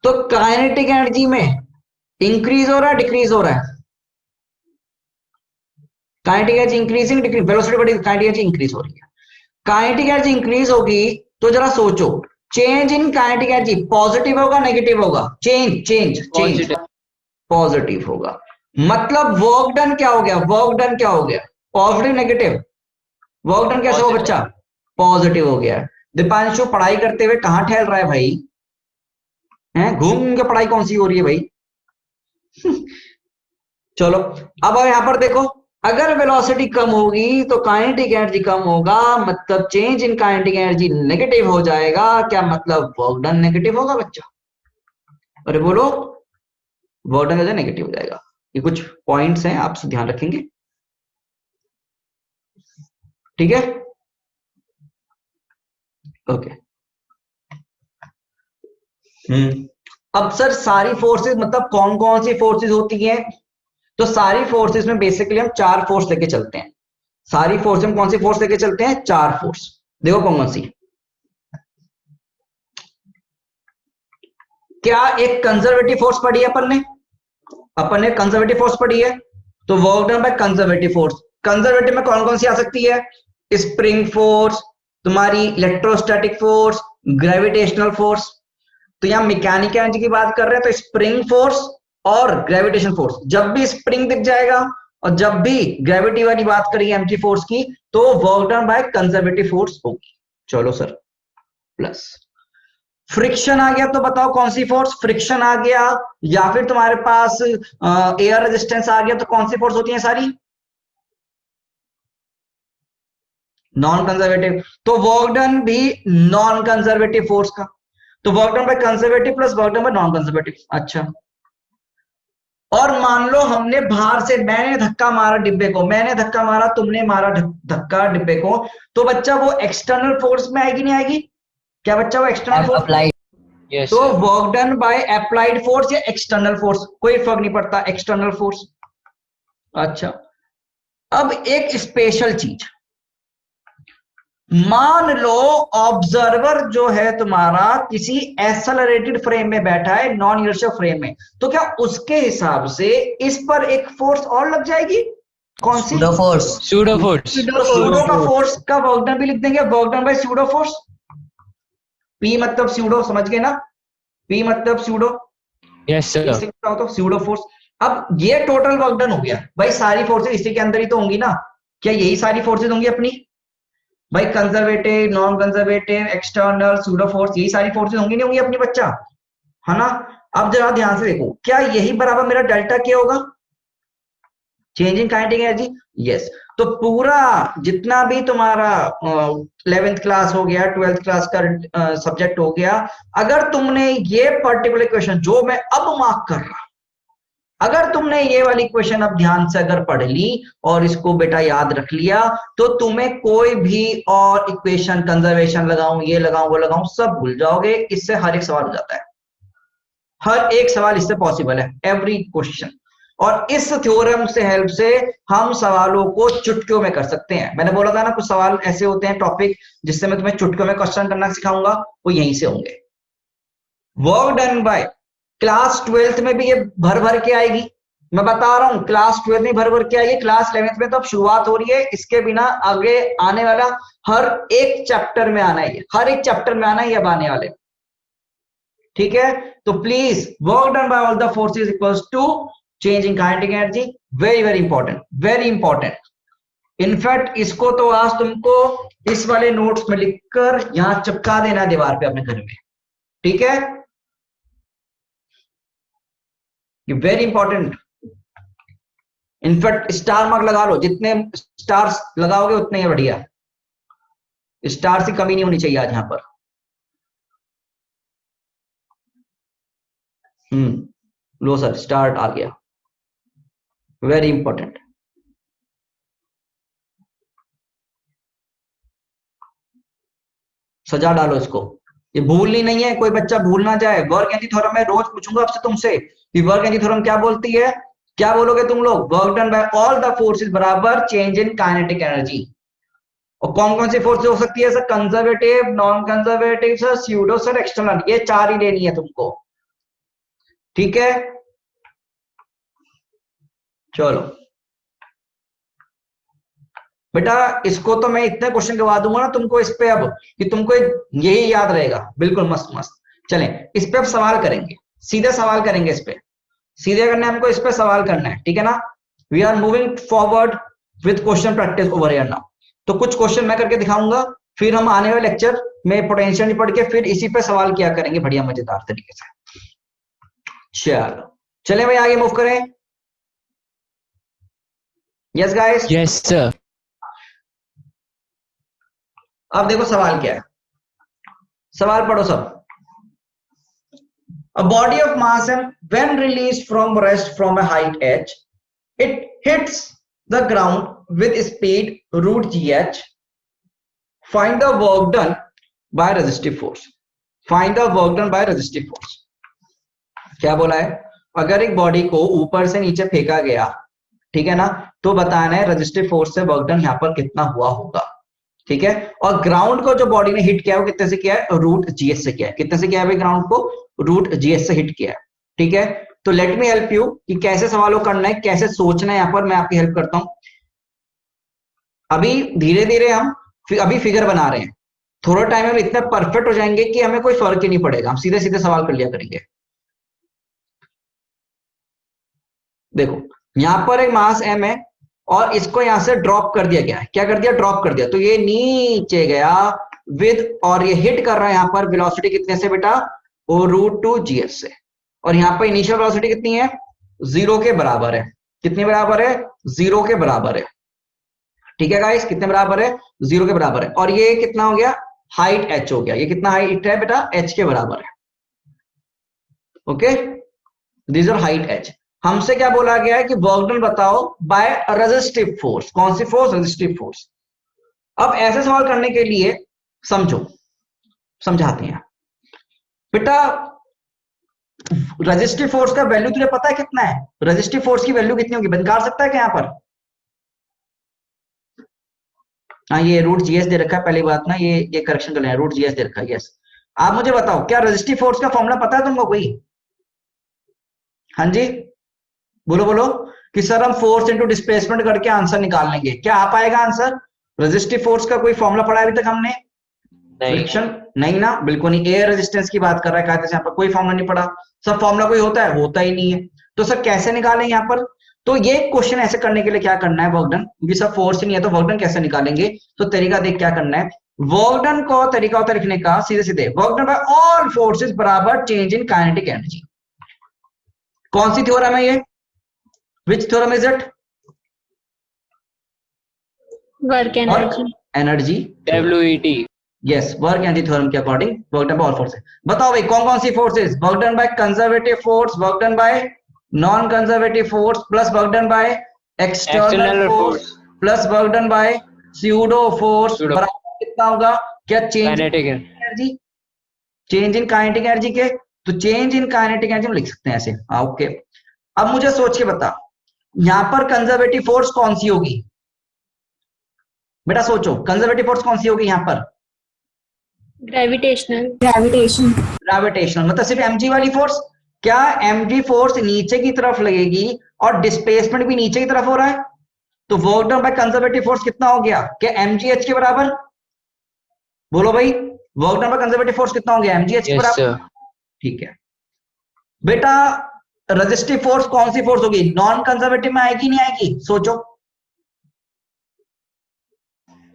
तो काइनेटिक एनर्जी में इंक्रीज हो रहा है, डिक्रीज हो रहा है? Kinetic energy increasing, decrease, velocity बढ़ी, काइनेटिक एनर्जी इंक्रीज हो रही है। काइनेटिक एनर्जी इंक्रीज होगी तो जरा सोचो, change in kinetic energy positive होगा नेगेटिव होगा? Change change change positive. Positive होगा। मतलब वर्क डन क्या हो गया? वर्क डन क्या हो गया? Positive negative? वर्क डन कैसे हो पॉजिटिव। बच्चा? पॉजिटिव हो गया। दीपांशु पढ़ाई करते हुए कहां ठहर रहा है भाई? हैं, घूम घूम के पढ़ाई कौन सी हो रही है भाई? चलो, अब यहां पर देखो, अगर वेलोसिटी कम होगी तो काइनेटिक एनर्जी कम होगा, मतलब change in kinetic energy negative हो जाएगा। क्या मतलब? वर्क डन नेगेटिव होगा बच्चा? अरे बोलो, वर्क डन नेगेटिव हो जाएगा। ये कुछ पॉइंट्स हैं, आप ध्यान रखेंगे, ठीक है? ओके। अब सर सारी फोर्सेस मतलब कौन कौन सी फोर्सेस होती हैं? तो सारी फोर्सेस में बेसिकली हम चार फोर्स लेके चलते हैं। सारी फोर्स में कौन सी फोर्स लेके चलते हैं? चार फोर्स। देखो कौन कौन सी। क्या एक कंजर्वेटिव फोर्स पढ़ी है अपन ने? अपन ने कंजर्वेटिव फोर्स पढ़ी है, तो work done by conservative force. Conservative में कौन कौन सी आ सकती है? स्प्रिंग फोर्स, तुम्हारी इलेक्ट्रोस्टैटिक फोर्स, ग्रेविटेशनल फोर्स। तो यहां मैकेनिकल एनर्जी की बात कर रहे हैं तो स्प्रिंग फोर्स और ग्रेविटेशन फोर्स। जब भी स्प्रिंग दिख जाएगा और जब भी ग्रेविटी वाली बात करेंगे एमजी फोर्स की, तो work done by conservative force होगी। चलो सर, प्लस फ्रिक्शन आ गया तो बताओ कौन सी फोर्स? फ्रिक्शन आ गया, या फिर तुम्हारे पास एयर रेजिस्टेंस आ गया, तो कौन सी फोर्स होती है सारी? Non conservative. तो वर्क डन भी नॉन कंजर्वेटिव फोर्स का। तो work done by conservative plus work done by non conservative. अच्छा, और मान लो हमने बाहर से, मैंने धक्का मारा डिब्बे को, मैंने धक्का मारा, तुमने मारा धक्का डिब्बे को, तो बच्चा वो एक्सटर्नल फोर्स में आएगी नहीं आएगी? क्या बच्चा वो एक्सटर्नल फोर्स? अप्लाई। यस तो sir. Work done by applied force या एक्सटर्नल फोर्स, कोई फर्क नहीं पड़ता, एक्सटर्नल फोर्स। अच्छा, अब एक स्पेशल चीज, मान लो ऑब्जर्वर जो है तुम्हारा किसी एक्सेलरेटेड फ्रेम में बैठा है, नॉन इनर्शियल फ्रेम में, तो क्या उसके हिसाब से इस पर एक फोर्स और लग जाएगी? कौन सी? Pseudo force. Pseudo force. तो सूडो का फोर्स का वर्क डन भी लिख देंगे, work done by pseudo force. P मतलब सूडो, समझ गए ना? पी मतलब सूडो, यस सर। हो तो सूडो फोर्स। अब ये टोटल वर्क डन हो गया भाई, सारी फोर्सेस इसी के अंदर ही तो होंगी ना? क्या यही सारी फोर्सेस होंगी अपनी भाई? Conservative, non conservative, external, pseudo force, यही सारी फोर्सेस होंगी नहीं होंगी अपनी बच्चा, है ना? अब जरा ध्यान से देखो, क्या यही बराबर मेरा डेल्टा क्या होगा? Change in kinetic energy. Yes. तो पूरा जितना भी तुम्हारा 11th क्लास हो गया, 12th क्लास का सब्जेक्ट हो गया, अगर तुमने ये पर्टिकुलर क्वेश्चन जो मैं अब मार्क कर रहा, अगर तुमने ये वाली क्वेश्चन अब ध्यान से अगर पढ़ ली और इसको बेटा याद रख लिया, तो तुम्हें कोई भी और इक्वेशन, कंजर्वेशन लगाऊं, ये लगाऊं, वो लगाऊं, सब भूल जाओगे। इससे हर एक सवाल हो जाता है, हर एक सवाल इससे पॉसिबल है, एवरी क्वेश्चन। और इस थ्योरम से हेल्प से हम सवालों को चुटकियों में कर सकते हैं। मैंने बोला था ना, कुछ सवाल ऐसे होते हैं टॉपिक जिससे मैं तुम्हें चुटकियों में क्वेश्चन करना सिखाऊंगा, वो यहीं से होंगे। Work done bye, class 12th में भी ये भर भर के आएगी, मैं बता रहा हूं, क्लास 12th में भर भर के आएगी। क्लास 11th में तो अब शुरुआत हो रही है, इसके बिना आगे आने वाला हर एक चैप्टर में आना है, हर एक चैप्टर में आना है, अब आने वाले, ठीक है? तो please, work done by all the forces equals to change in kinetic energy. Very very important, very important. In fact इसको तो आज तुमको इस वाले नोट्स में लिखकर यहां चिपका देना दीवार पे अपने घर में, ठीक है? ये very important. In fact star mark लगा लो, जितने स्टार्स लगाओगे उतने ही बढ़िया, स्टार की कमी नहीं होनी चाहिए आज यहां पर। लो सर, स्टार्ट आ गया, वेरी इंपॉर्टेंट। सजा डालो इसको, ये भूलनी नहीं है, कोई बच्चा भूल ना जाए। वर्क एनर्जी थ्योरम मैं रोज पूछूंगा आपसे तुमसे कि वर्क एनर्जी थ्योरम क्या बोलती है, क्या बोलोगे तुम लोग? Work done by all the forces बराबर चेंज इन काइनेटिक एनर्जी। और कौन कौन सी फोर्स हो सकती है sir? Conservative, non conservative sir, pseudo sir, external, ये 4 ही लेनी है तुमको, ठीक है? चलो बेटा, इसको तो मैं इतने क्वेश्चन करवा दूंगा ना तुमको इस पे अब, कि तुमको यही याद रहेगा, बिल्कुल मस्त मस्त। चलें इस पे अब सवाल करेंगे, सीधे सवाल करेंगे इस पे, सीधे करना है हमको, इस पे सवाल करना है, ठीक है ना? We are moving forward with question practice over here now. तो कुछ क्वेश्चन मैं करके दिखाऊंगा, फिर हम आने वाले लेक्चर में पोटेंशियल पढ़ के फिर इसी पे सवाल किया करेंगे बढ़िया मजेदार तरीके से। चलो चले भाई आगे मूव करें। Yes guys, Yes, sir. अब देखो सवाल क्या है, सवाल पढ़ो सब। A body of mass m when released from rest from a height h, it hits the ground with speed root gh. Find the work done by resistive force. Find the work done by resistive force. क्या बोला है? अगर एक body को ऊपर से नीचे फेंका गया, ठीक है ना, तो बताना है रेजिस्टिव फोर्स से वर्क डन यहाँ पर कितना हुआ होगा, ठीक है? और ग्राउंड को जो बॉडी ने हिट किया है वो कितने से किया है? रूट जीएस से किया है। कितने से किया है भाई? ग्राउंड को रूट जीएस से हिट किया है, ठीक है? तो लेट मी हेल्प यू कि कैसे सवालों करना है, कैसे सोचना है, यहाँ पर मैं आपकी हेल्प करता हूं। अभी धीरे धीरे हम अभी फिगर बना रहे हैं, थोड़ा टाइम में इतना परफेक्ट हो जाएंगे कि हमें कोई फर्क ही नहीं पड़ेगा, हम सीधे सीधे सवाल कर लिया करेंगे। देखो यहां पर एक मास m है और इसको यहां से ड्रॉप कर दिया गया है। क्या कर दिया? ड्रॉप कर दिया। तो ये नीचे गया विद, और ये हिट कर रहा है यहां पर वेलोसिटी कितने से बेटा? वो रूट टू जीएस से। और यहां पर इनिशियल वेलोसिटी कितनी है? 0 के बराबर है। कितने बराबर है? 0 के बराबर है, ठीक है गाइस? कितने बराबर है? 0 के बराबर है। और ये कितना हो गया? हाइट h हो गया। ये कितना हाइट है बेटा? h के बराबर है, okay? This are height h। हमसे क्या बोला गया है कि वर्क डन बताओ बाय रेजिस्टिव फोर्स। कौन सी फोर्स? Resistive force. अब ऐसे सवाल करने के लिए समझो, समझाते हैं बेटा। रेजिस्टिव फोर्स का वैल्यू तुझे पता है कितना है? रेजिस्टिव फोर्स की वैल्यू कितनी होगी? निकाल सकता है क्या यहां पर? हाँ, ये रूट जीएस दे रखा है, पहली बात ना, ये करेक्शन कर लेना, रूट जीएस दे रखा है। यस, आप मुझे बताओ क्या रेजिस्टिव फोर्स का फॉर्मूला पता है तुमको कोई? हाँ जी, बोलो बोलो कि सर हम फोर्स इनटू डिस्प्लेसमेंट करके आंसर निकाल लेंगे। क्या आ पाएगा आंसर? रेजिस्टिव फोर्स का कोई फॉर्मूला पढ़ा है अभी तक हमने? नहीं। फ्रिक्शन नहीं ना, बिल्कुल नहीं। एयर रेजिस्टेंस की बात कर रहा है, कहते हैं यहाँ पर कोई फॉर्मूला नहीं पढ़ा। सर फॉर्मूला कोई होता है? होता ही नहीं है। तो सर कैसे निकालें यहाँ पर? तो ये क्वेश्चन ऐसे करने के लिए क्या करना है? वर्क डन, क्योंकि सब फोर्स ही नहीं है तो वर्क डन कैसे निकालेंगे? तो तरीका देख क्या करना है। वर्क डन को तरीका होता है लिखने का सीधे सीधे, work done by all forces बराबर चेंज इन काइनेटिक एनर्जी। कौन सी थ्योरम है ये? Which theorem is it? Work energy. Energy, WET. Yes, work energy theorem के according work done by all forces. बताओ भाई कौन कौन सी forces? Work done by conservative force, work done by non conservative force, plus work done by external External force, force. Plus work done by pseudo force, Pseudo. बराबर कितना होगा? क्या change Kinetic. Energy, change in kinetic energy के? तो change in kinetic energy में लिख सकते हैं ऐसे। हाँ ओके। अब मुझे सोच के बता, यहां पर कंजर्वेटिव फोर्स कौन सी होगी बेटा? सोचो, कंजर्वेटिव फोर्स कौन सी होगी यहां पर? ग्रेविटेशनल। ग्रेविटेशनल, मतलब सिर्फ mg वाली फोर्स? क्या mg फोर्स नीचे की तरफ लगेगी और डिस्प्लेसमेंट भी नीचे की तरफ हो रहा है? तो work done by conservative force कितना हो गया? क्या mg h के बराबर? बोलो भाई, work done by conservative force कितना हो गया? mg h के Yes, बराबर, sir. ठीक है बेटा। रेजिस्टिव फोर्स कौन सी फोर्स होगी? नॉन कंजर्वेटिव में आएगी नहीं आएगी? सोचो,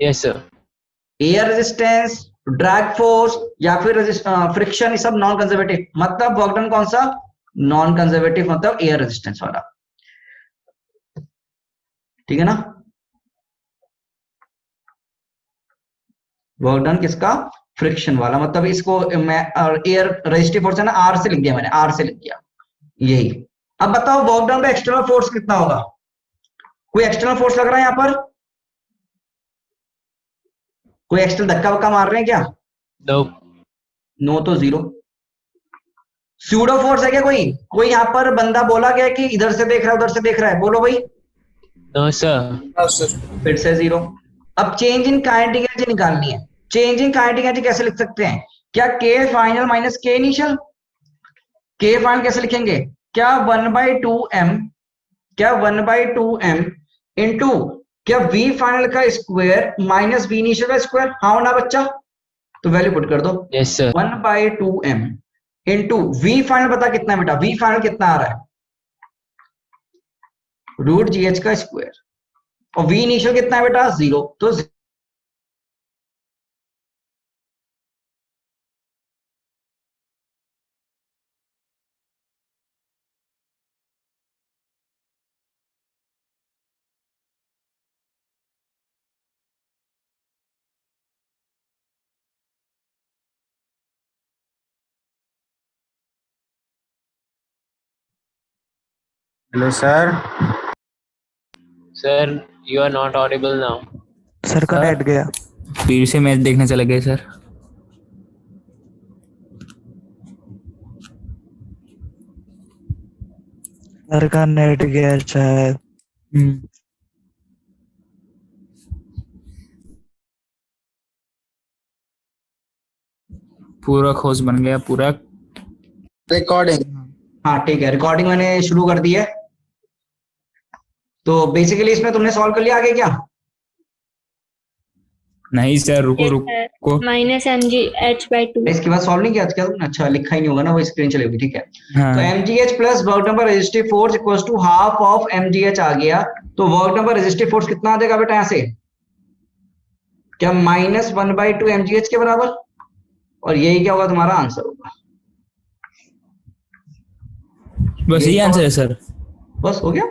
Yes, sir. Air resistance, drag force या फिर फ्रिक्शन, ये सब नॉन कंजर्वेटिव। मतलब वर्क डन कौन सा? नॉन कंजर्वेटिव, मतलब एयर रेजिस्टेंस वाला, ठीक है ना? वर्क डन किसका? फ्रिक्शन वाला। मतलब इसको मैं एयर रेजिस्टिव फोर्स है ना, आर से लिख दिया मैंने, आर से लिख दिया यही। अब बताओ वर्क डन पे एक्सटर्नल फोर्स कितना होगा? कोई एक्सटर्नल फोर्स लग रहा है यहां पर? कोई एक्सटर्नल धक्का वक्का मार रहे हैं क्या? नो नो तो जीरो। स्यूडो फोर्स है क्या कोई? कोई यहाँ पर बंदा बोला गया कि इधर से देख रहा है उधर से देख रहा है, बोलो भाई। नो सर फिर से जीरो। अब चेंज इन काइनेटिक एनर्जी निकालनी है। चेंज इन काइनेटिक एनर्जी कैसे लिख सकते हैं? क्या K final minus K initial? K final कैसे लिखेंगे? क्या 1/2m, क्या 1/2m इंटू क्या वी फाइनल का स्क्वायर माइनस वी इनिशियल का स्क्वायर, हाँ ना बच्चा? तो वैल्यू पुट कर दो। Yes sir 1/2m into v final पता कितना है बेटा? वी फाइनल कितना आ रहा है? √GH का स्क्वायर। और वी इनिशियल कितना है बेटा? 0। तो hello sir. Sir you are not audible now. Sir का नेट गया। फिर से मैच देखने चले गए सर। सर का नेट गया शायद। पूरा खोज बन गया पूरा। रिकॉर्डिंग। हाँ ठीक है, रिकॉर्डिंग मैंने शुरू कर दी है। तो बेसिकली इसमें तुमने सॉल्व कर लिया आगे क्या? नहीं सर रुको रुको। -mgh/2। इसके बाद सॉल्व नहीं किया क्या तुमने? अच्छा लिखा ही नहीं होगा ना, वो स्क्रीन चलेगी, ठीक है। हाँ। तो mgh plus work number resistive force equals to half of mgh आ गया। तो वर्क नंबर रेजिस्टिव फोर्स कितना आ जाएगा बेटा यहाँ से? क्या -1/2 mgh के बराबर? और यही क्या होगा तुम्हारा आंसर होगा। बस यही आंसर है सर। बस हो गया।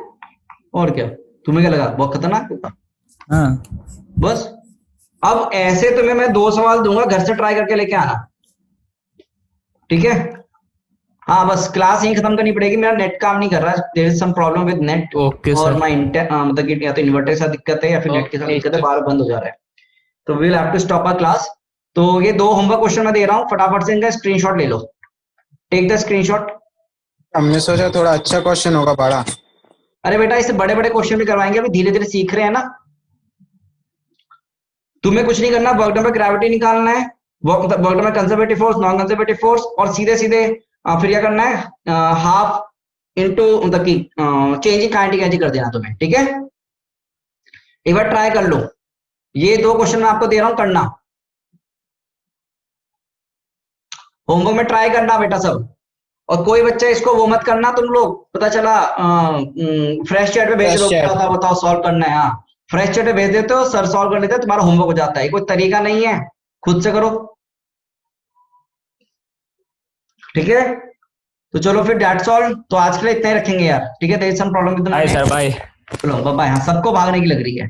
और क्या तुम्हें क्या लगा बहुत खतरनाक होगा? हाँ बस अब ऐसे तुम्हें मैं 2 सवाल दूंगा, घर से ट्राई करके लेके आना, ठीक है। हाँ बस क्लास यही खत्म करनी पड़ेगी, मेरा नेट काम नहीं कर रहा, there is some problem with net. Okay और सर। माय मतलब कि या तो इन्वर्टर के साथ दिक्कत है या फिर नेट के साथ Okay, दिक्कत है, sir. बार बंद हो जा रहा है। तो we will have to stop a class. तो ये 2 होमवर्क क्वेश्चन मैं दे रहा हूँ, फटाफट से इनका स्क्रीनशॉट ले लो। Take the screenshot. हमने सोचा थोड़ा अच्छा क्वेश्चन होगा बड़ा। अरे बेटा इससे बड़े बड़े क्वेश्चन भी करवाएंगे, अभी धीरे धीरे सीख रहे हैं ना। तुम्हें कुछ नहीं करना, वर्क डन पे ग्रेविटी निकालना है, वर्क डन पे conservative force, non conservative force, और सीधे सीधे फिर क्या करना है, हाफ इनटू मतलब कि चेंज इन काइनेटिक एनर्जी कर देना तुम्हें, ठीक है। एक बार ट्राई कर लो, ये 2 क्वेश्चन मैं आपको दे रहा हूं, करना होमवर्क में, ट्राई करना बेटा सब। और कोई बच्चा इसको वो मत करना तुम लोग, पता चला फ्रेश चैट पे भेज Fresh दो, chat। बताओ सॉल्व करना है। हाँ फ्रेश चैट पे भेज देते हो, सर सॉल्व कर लेते हैं, तुम्हारा होमवर्क हो जाता है। कोई तरीका नहीं है, खुद से करो, ठीक है। तो चलो फिर दैट्स ऑल, तो आज के लिए इतना ही रखेंगे यार, ठीक है। There is some problem with the bye sir bye. चलो बाय। हाँ सबको भागने की लग रही है।